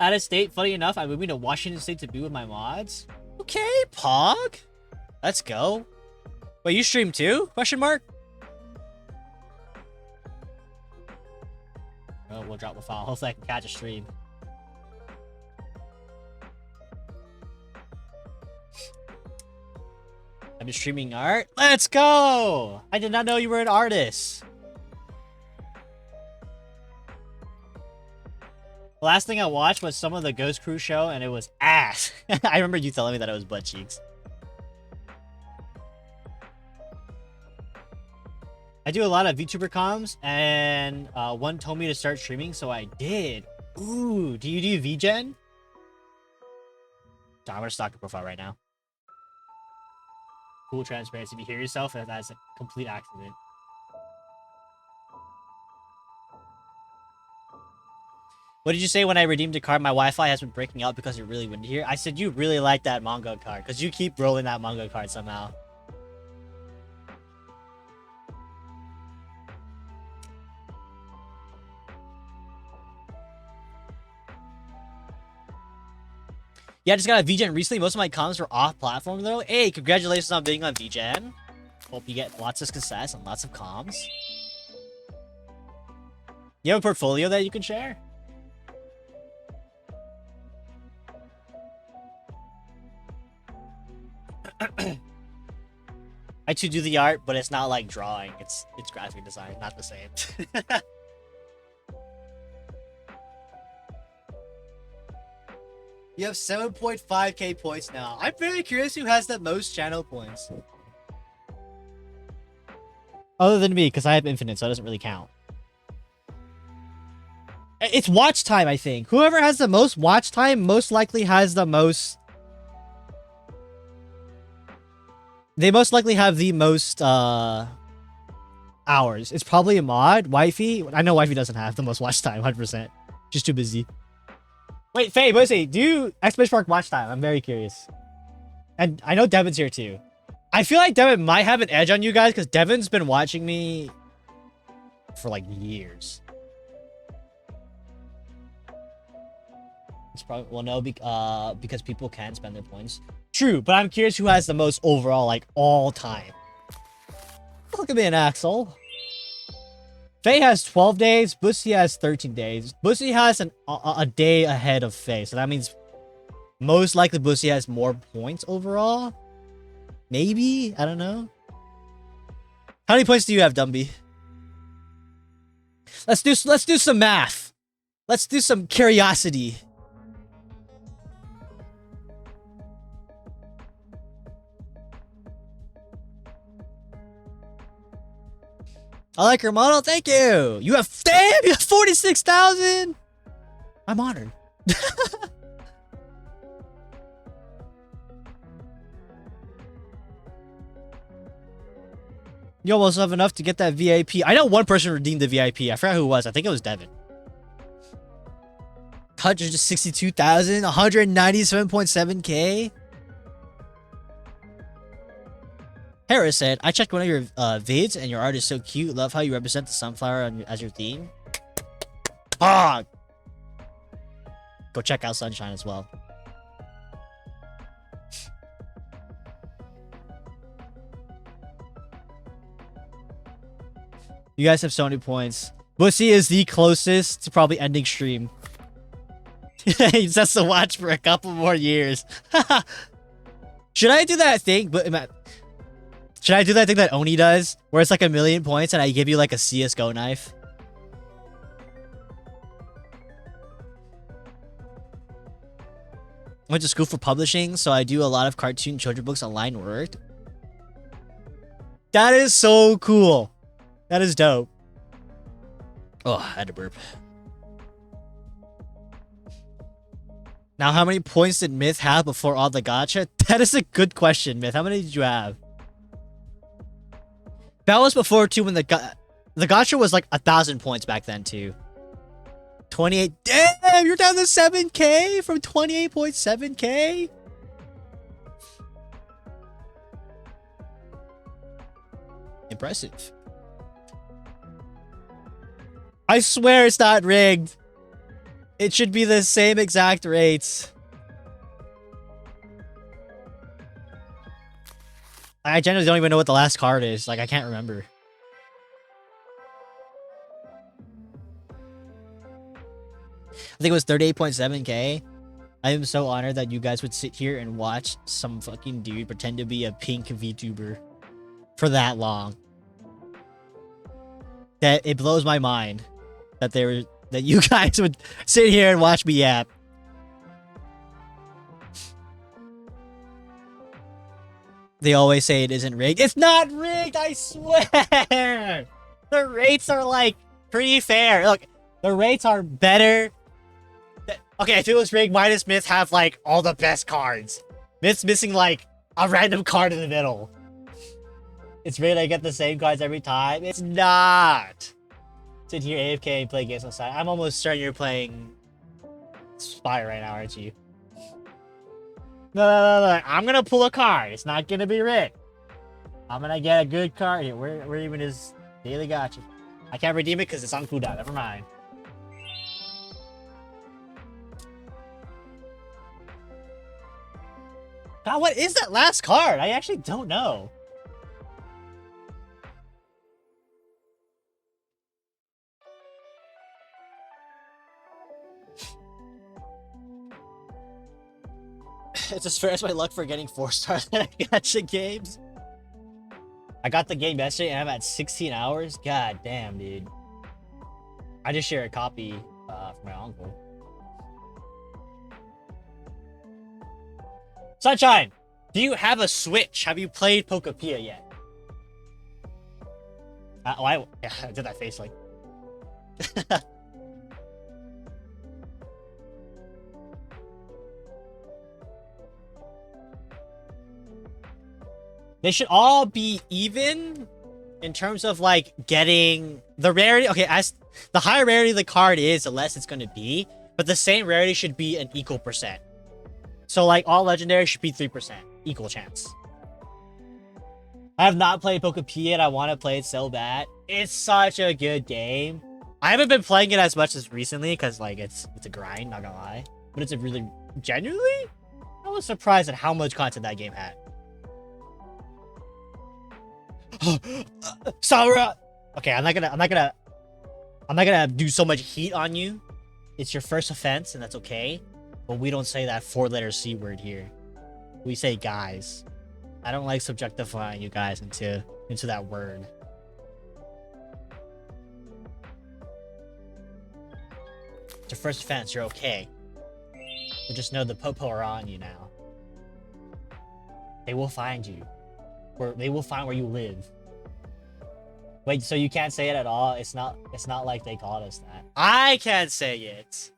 Out of state, funny enough, I'm moving to Washington State to be with my mods. Okay, Pog. Let's go. Wait, you stream too? Question mark? Oh, we'll drop the file. Hopefully I can catch a stream. I'm just streaming art. Let's go! I did not know you were an artist. The last thing I watched was some of the Ghost Crew show, and it was ass. I remember you telling me that it was butt cheeks. I do a lot of VTuber comms, and one told me to start streaming, so I did. Ooh, do you do VGen? I'm gonna stalk your profile right now. Cool transparency. If you hear yourself, that's a complete accident. What did you say when I redeemed a card? My Wi-Fi has been breaking out because it's really windy here. I said you really like that manga card because you keep rolling that manga card somehow. Yeah, I just got a VGen recently. Most of my comms were off-platform though. Hey, congratulations on being on VGen. Hope you get lots of success and lots of comms. You have a portfolio that you can share? I too do the art, but it's not like drawing. It's graphic design, not the same. You have 7.5k points now. I'm very curious who has the most channel points. Other than me, because I have infinite, so it doesn't really count. It's watch time, I think. Whoever has the most watch time most likely has the most... They most likely have the most hours. It's probably a mod. Wifey. I know Wifey doesn't have the most watch time, 100%. Just too busy. Wait, Faye, Bussy, do exclamation mark watch time. I'm very curious. And I know Devin's here too. I feel like Devin might have an edge on you guys because Devin's been watching me for like years. It's probably, well, no, because people can spend their points. True, but I'm curious who has the most overall, like, all time. Look at me, an Axel. Faye has 12 days. Bussy has 13 days. Bussy has a day ahead of Faye. So that means most likely Bussy has more points overall. Maybe? I don't know. How many points do you have, Dumby? Let's do some math. Let's do some curiosity. I like your model. Thank you. You have 46,000. I'm honored. You almost have enough to get that VIP. I know one person redeemed the VIP. I forgot who it was. I think it was Devin. 162,000. 197.7k. Harris said, I checked one of your vids and your art is so cute. Love how you represent the sunflower as your theme. Ah! Go check out Sunshine as well. You guys have so many points. Bussy is the closest to probably ending stream. He just has to watch for a couple more years. Should I do that thing? Should I do that thing that Oni does? Where it's like 1,000,000 points and I give you like a CSGO knife? I went to school for publishing, so I do a lot of cartoon children books online work. That is so cool. That is dope. Oh, I had to burp. Now, how many points did Myth have before all the gacha? That is a good question, Myth. How many did you have? That was before, too, when the gacha was like 1,000 points back then, too. 28. Damn, you're down to 7k from 28.7k? Impressive. I swear it's not rigged. It should be the same exact rates. I generally don't even know what the last card is. Like, I can't remember. I think it was 38.7k. I am so honored that you guys would sit here and watch some fucking dude pretend to be a pink VTuber for that long. That it blows my mind that that you guys would sit here and watch me yap. They always say it isn't rigged. It's not rigged, I swear! The rates are, like, pretty fair. Look, the rates are better. Okay, if it was rigged, minus Myth have, like, all the best cards. Myth's missing, like, a random card in the middle. It's rigged, I get the same cards every time. It's not! Sit here AFK and play games on the side. I'm almost certain you're playing Spire right now, aren't you? No. I'm gonna pull a card. It's not gonna be rigged. I'm gonna get a good card here. Where even is Daily Gacha? I can't redeem it because it's on cooldown. Never mind. God, what is that last card? I actually don't know. It's as fair as my luck for getting 4 stars in gacha games. I got the game yesterday and I'm at 16 hours. God damn, dude. I just shared a copy for my uncle. Sunshine, do you have a Switch? Have you played Pokepia yet? I did that face like. They should all be even in terms of like getting the rarity. Okay, as the higher rarity the card is, the less it's going to be. But the same rarity should be an equal percent. So like all legendary should be 3%. Equal chance. I have not played Pokepia yet. I want to play it so bad. It's such a good game. I haven't been playing it as much as recently because like it's a grind, not gonna lie. But it's a really genuinely, I was surprised at how much content that game had. Saura. Okay, I'm not gonna I'm not gonna do so much heat on you. It's your first offense, and that's okay. But we don't say that 4-letter C word here. We say guys. I don't like subjectifying you guys into that word. It's your first offense, you're okay. But just know the popo are on you now. They will find you. They will find where you live. Wait, so you can't say it at all? It's not like they called us that. I can't say it.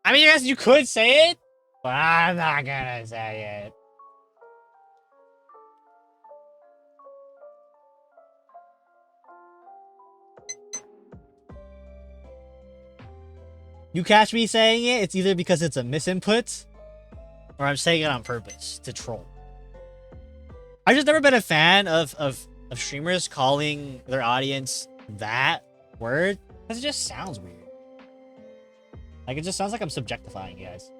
I mean, yes, you could say it, but I'm not gonna say it. You catch me saying it, it's either because it's a misinput, or I'm saying it on purpose to troll. I've just never been a fan of streamers calling their audience that word, because it just sounds weird. Like, it just sounds like I'm subjectifying you guys,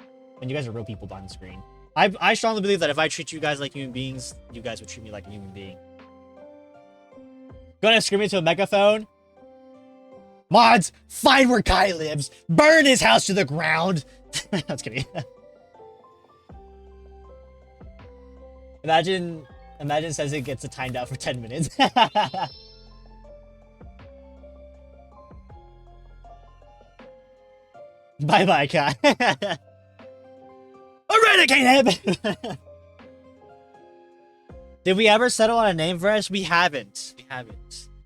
and you guys are real people behind the screen. I strongly believe that if I treat you guys like human beings, you guys would treat me like a human being. Gonna scream into a megaphone? Mods, find where Kai lives. Burn his house to the ground. That's kidding. Imagine says it gets timed out for 10 minutes. Bye-bye, Kai. Eradicate him! Did we ever settle on a name for us? We haven't.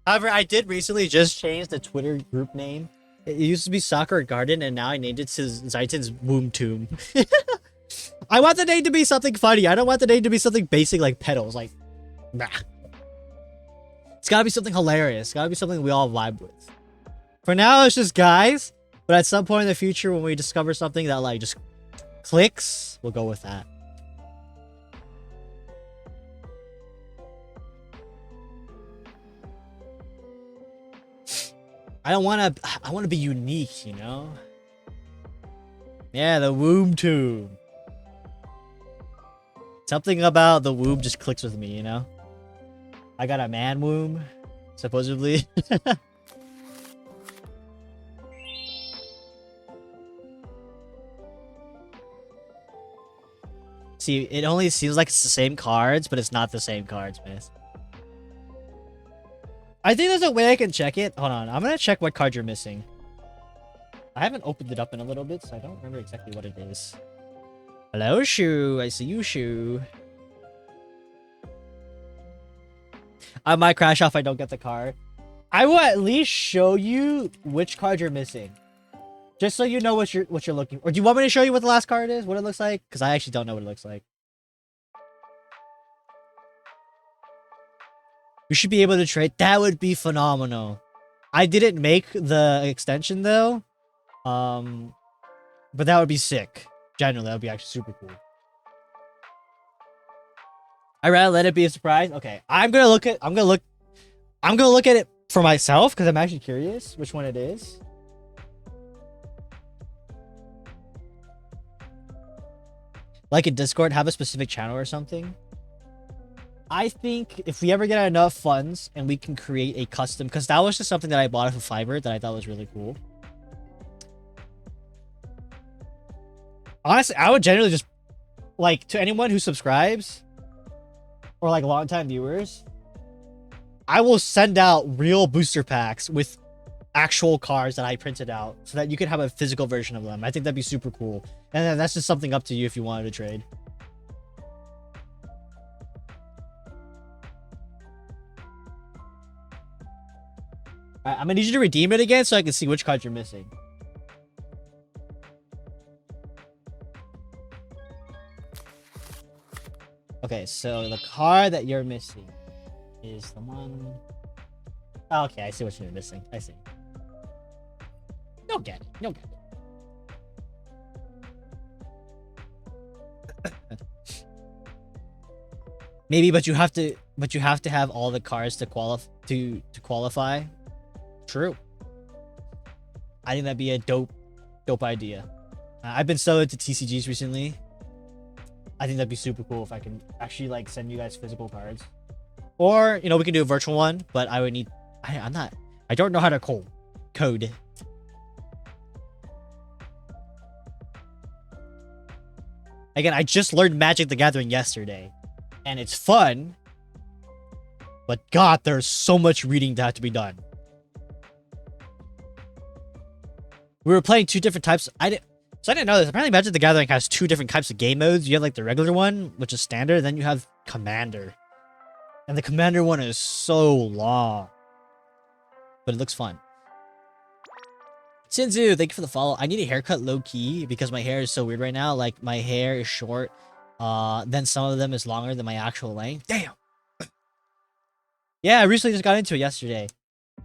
However, I did recently just change the Twitter group name. It used to be Soccer Garden, and now I named it to Zaitin's Womb Tomb. I want the name to be something funny. I don't want the name to be something basic like pedals. Like, nah. It's gotta be something hilarious. It's gotta be something we all vibe with. For now, it's just guys. But at some point in the future, when we discover something that like just clicks, we'll go with that. I want to be unique, you know? Yeah, the womb tomb. Something about the womb just clicks with me, you know? I got a man womb, supposedly. See, it only seems like it's the same cards, but it's not the same cards, man. I think there's a way I can check it. Hold on. I'm going to check what card you're missing. I haven't opened it up in a little bit, so I don't remember exactly what it is. Hello, Shu. I see you, Shu. I might crash off if I don't get the card. I will at least show you which card you're missing. Just so you know what you're looking for. Or do you want me to show you what the last card is? What it looks like? Because I actually don't know what it looks like. We should be able to trade. That would be phenomenal. I didn't make the extension though. But that would be sick. Generally, that would be actually super cool. I'd rather let it be a surprise. Okay, I'm gonna look at it for myself because I'm actually curious which one it is. Like in Discord, have a specific channel or something. I think if we ever get enough funds and we can create a custom, because that was just something that I bought off of Fiverr that I thought was really cool. Honestly, I would generally just, like, to anyone who subscribes or like longtime viewers, I will send out real booster packs with actual cards that I printed out so that you can have a physical version of them. I think that'd be super cool. And then that's just something up to you if you wanted to trade. Alright, I'm gonna need you to redeem it again so I can see which cards you're missing. Okay, so the card that you're missing is the one... Oh, okay, I see what you're missing. I see. You'll get it. You'll get it. Maybe, but you have to have all the cards to qualify. True. I think that'd be a dope idea. I've been so into TCGs recently. I think that'd be super cool if I can actually like send you guys physical cards. Or, you know, we can do a virtual one, but I would need I'm not I don't know how to code. Again, I just learned Magic the Gathering yesterday. And it's fun. But God, there's so much reading that had to be done. We were playing two different types. I didn't know this. Apparently Magic the Gathering has two different types of game modes. You have like the regular one, which is standard. Then you have Commander. And the Commander one is so long. But it looks fun. Sinzu, thank you for the follow. I need a haircut low-key because my hair is so weird right now. Like, my hair is short. Then some of them is longer than my actual length. Damn! Yeah, I recently just got into it yesterday.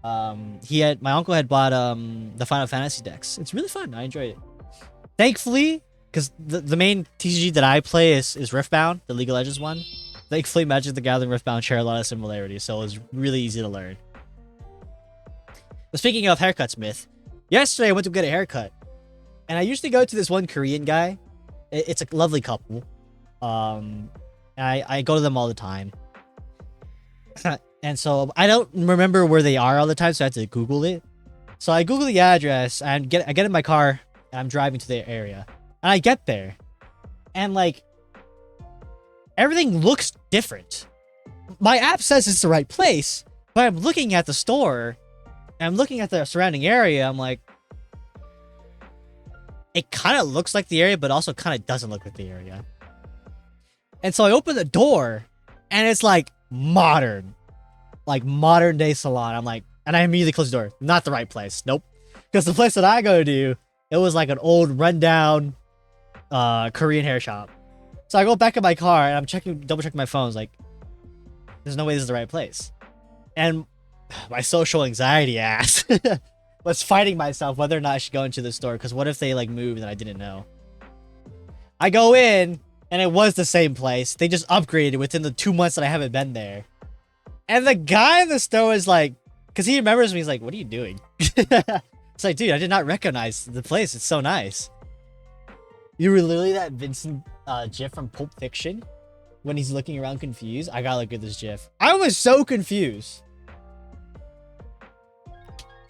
My uncle had bought the Final Fantasy decks. It's really fun. I enjoy it. Thankfully, because the main TCG that I play is Riftbound, the League of Legends one. Thankfully, Magic the Gathering Riftbound share a lot of similarities, so it was really easy to learn. But speaking of haircuts, Myth, yesterday I went to get a haircut, and I usually go to this one Korean guy. It's a lovely couple. I go to them all the time. And so I don't remember where they are all the time, so I had to Google it. So I Google the address and I get in my car and I'm driving to the area. And I get there. And like everything looks different. My app says it's the right place, but I'm looking at the store and I'm looking at the surrounding area. I'm like, it kind of looks like the area, but also kind of doesn't look like the area. And so I open the door and it's like modern. Like modern day salon. I'm like, and I immediately close the door. Not the right place. Nope. Because the place that I go to, it was like an old rundown Korean hair shop. So I go back in my car and I'm double checking my phone. It's like, there's no way this is the right place. And my social anxiety ass was fighting myself whether or not I should go into the store. Because what if they like moved and I didn't know? I go in and it was the same place. They just upgraded within the 2 months that I haven't been there. And the guy in the store is like, because he remembers me, he's like, what are you doing? It's like, dude, I did not recognize the place. It's so nice. You were literally that Vincent GIF from Pulp Fiction when he's looking around confused. I gotta look at this GIF. I was so confused.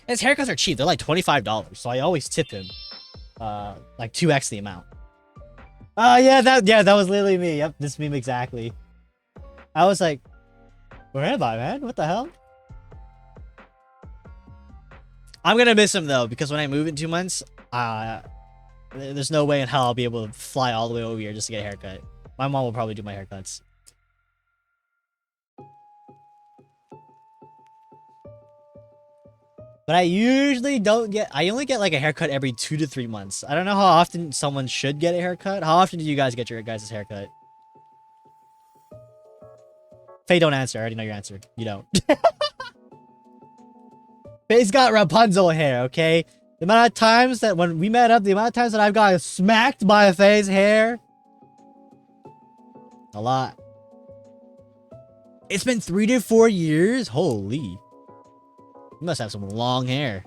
His haircuts are cheap. They're like $25. So I always tip him like 2x the amount. Yeah, that was literally me. Yep, this meme exactly. I was like, where am I, man? What the hell? I'm gonna miss him though, because when I move in 2 months, there's no way in hell I'll be able to fly all the way over here just to get a haircut. My mom will probably do my haircuts. But I usually I only get like a haircut every 2 to 3 months. I don't know how often someone should get a haircut. How often do you guys get your guys' haircut? Faye, don't answer. I already know your answer. You don't. Faye's got Rapunzel hair, okay? The amount of times that when we met up, the amount of times that I've got smacked by Faye's hair. A lot. It's been 3 to 4 years? Holy. You must have some long hair.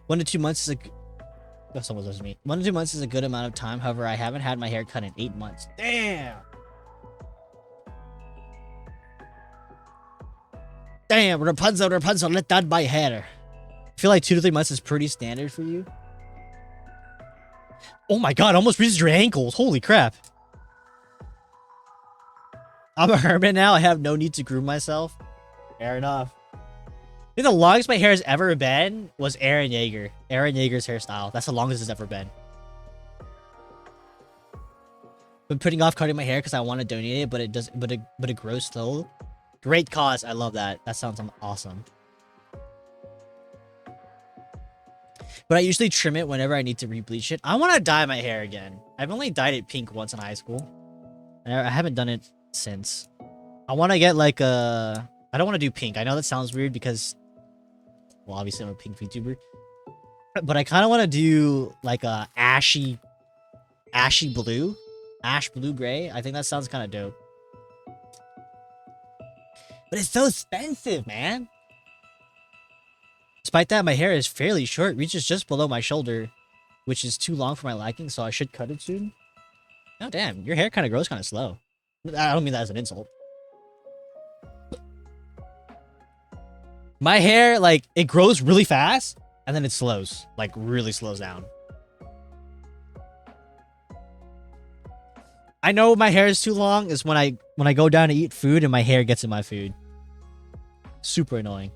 One to 2 months is someone loves me. 1 to 2 months is a good amount of time. However, I haven't had my hair cut in 8 months. Damn. Damn, Rapunzel, let down my hair. I feel like 2 to 3 months is pretty standard for you. Oh my god, almost reaches your ankles. Holy crap. I'm a hermit now. I have no need to groom myself. Fair enough. I think the longest my hair has ever been was Eren Yeager. Eren Yeager's hairstyle. That's the longest it's ever been. Been putting off cutting my hair because I want to donate it, but it grows slow. Great cause. I love that. That sounds awesome. But I usually trim it whenever I need to rebleach it. I want to dye my hair again. I've only dyed it pink once in high school. And I haven't done it since. I want to get like a... I don't want to do pink. I know that sounds weird because... Well, obviously I'm a pink VTuber. But I kind of want to do like a ashy blue. Ash blue gray. I think that sounds kind of dope. But it's so expensive, man. Despite that, my hair is fairly short. Reaches just below my shoulder. which is too long for my liking, so I should cut it soon. Oh, damn. Your hair kind of grows kind of slow. I don't mean that as an insult. My hair, like, it grows really fast, and then it slows. Like, really slows down. I know my hair is too long is when I go down to eat food and my hair gets in my food. Super annoying.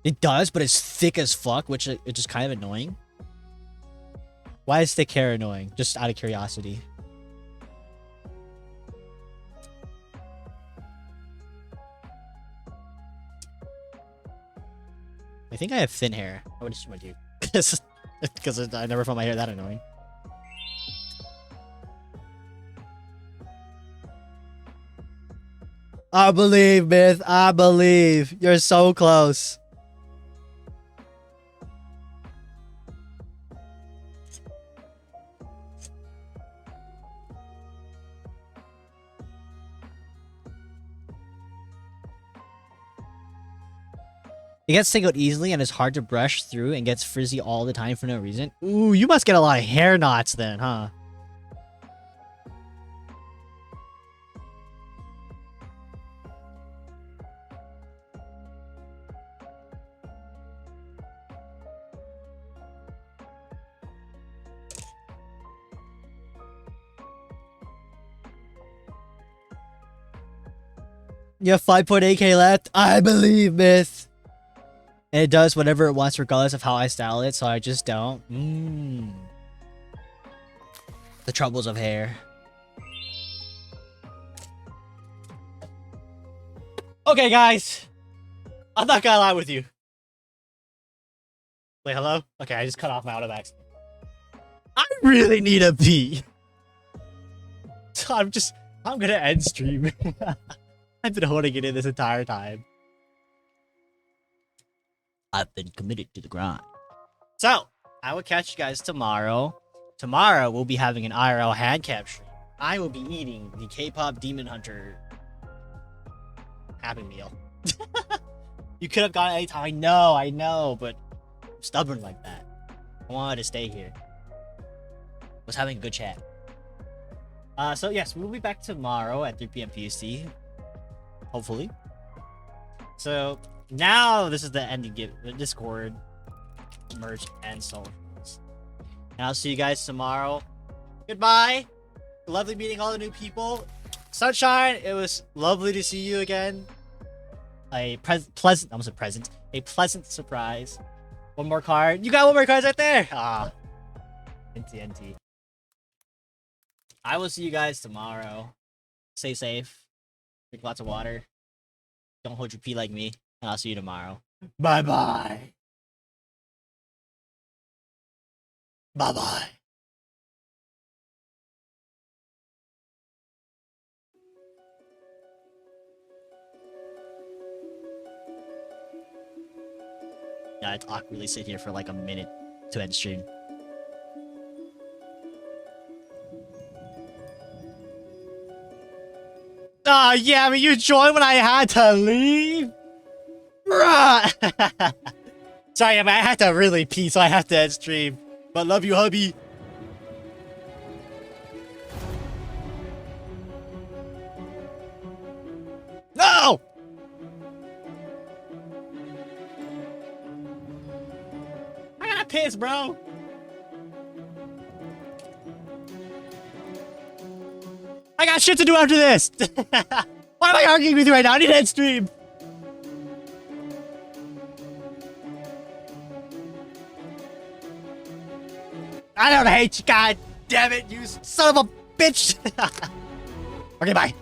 It does, but it's thick as fuck, which it's just kind of annoying. Why is thick hair annoying? Just out of curiosity. I think I have thin hair. I would assume I do. Because I never found my hair that annoying. I believe, Myth. I believe. You're so close. It gets tangled easily and is hard to brush through and gets frizzy all the time for no reason. Ooh, you must get a lot of hair knots then, huh? You have 5.8k left? I believe, Myth. And it does whatever it wants regardless of how I style it, so I just don't. The troubles of hair. Okay, guys. I'm not gonna lie with you. Wait, hello? Okay, I just cut off my auto accident. I really need a pee. So I'm gonna end stream. I've been holding it in this entire time. I've been committed to the grind. So, I will catch you guys tomorrow. Tomorrow, we'll be having an IRL hand capture. I will be eating the K-pop Demon Hunter Happy Meal. You could have gone anytime. I know, but I'm stubborn like that. I wanted to stay here. Was having a good chat. So yes, we'll be back tomorrow at 3 p.m. PST. Hopefully. So now this is the ending give Discord, merch, and socials. And I'll see you guys tomorrow. Goodbye. Lovely meeting all the new people. Sunshine, it was lovely to see you again. A pleasant, almost a present. A pleasant surprise. One more card. You got one more card right there. Ah. NT. I will see you guys tomorrow. Stay safe. Drink lots of water. Don't hold your pee like me. And I'll see you tomorrow. Bye-bye. Bye-bye. Yeah, I'd awkwardly sit here for like a minute to end stream. Oh, yeah, I mean, you joined when I had to leave? Bruh! Sorry, I mean, I had to really pee, so I have to end stream. But love you, hubby. No! I gotta piss, bro. I got shit to do after this. Why am I arguing with you right now? I need to end stream. I don't hate you, god damn it, you son of a bitch. Okay, bye.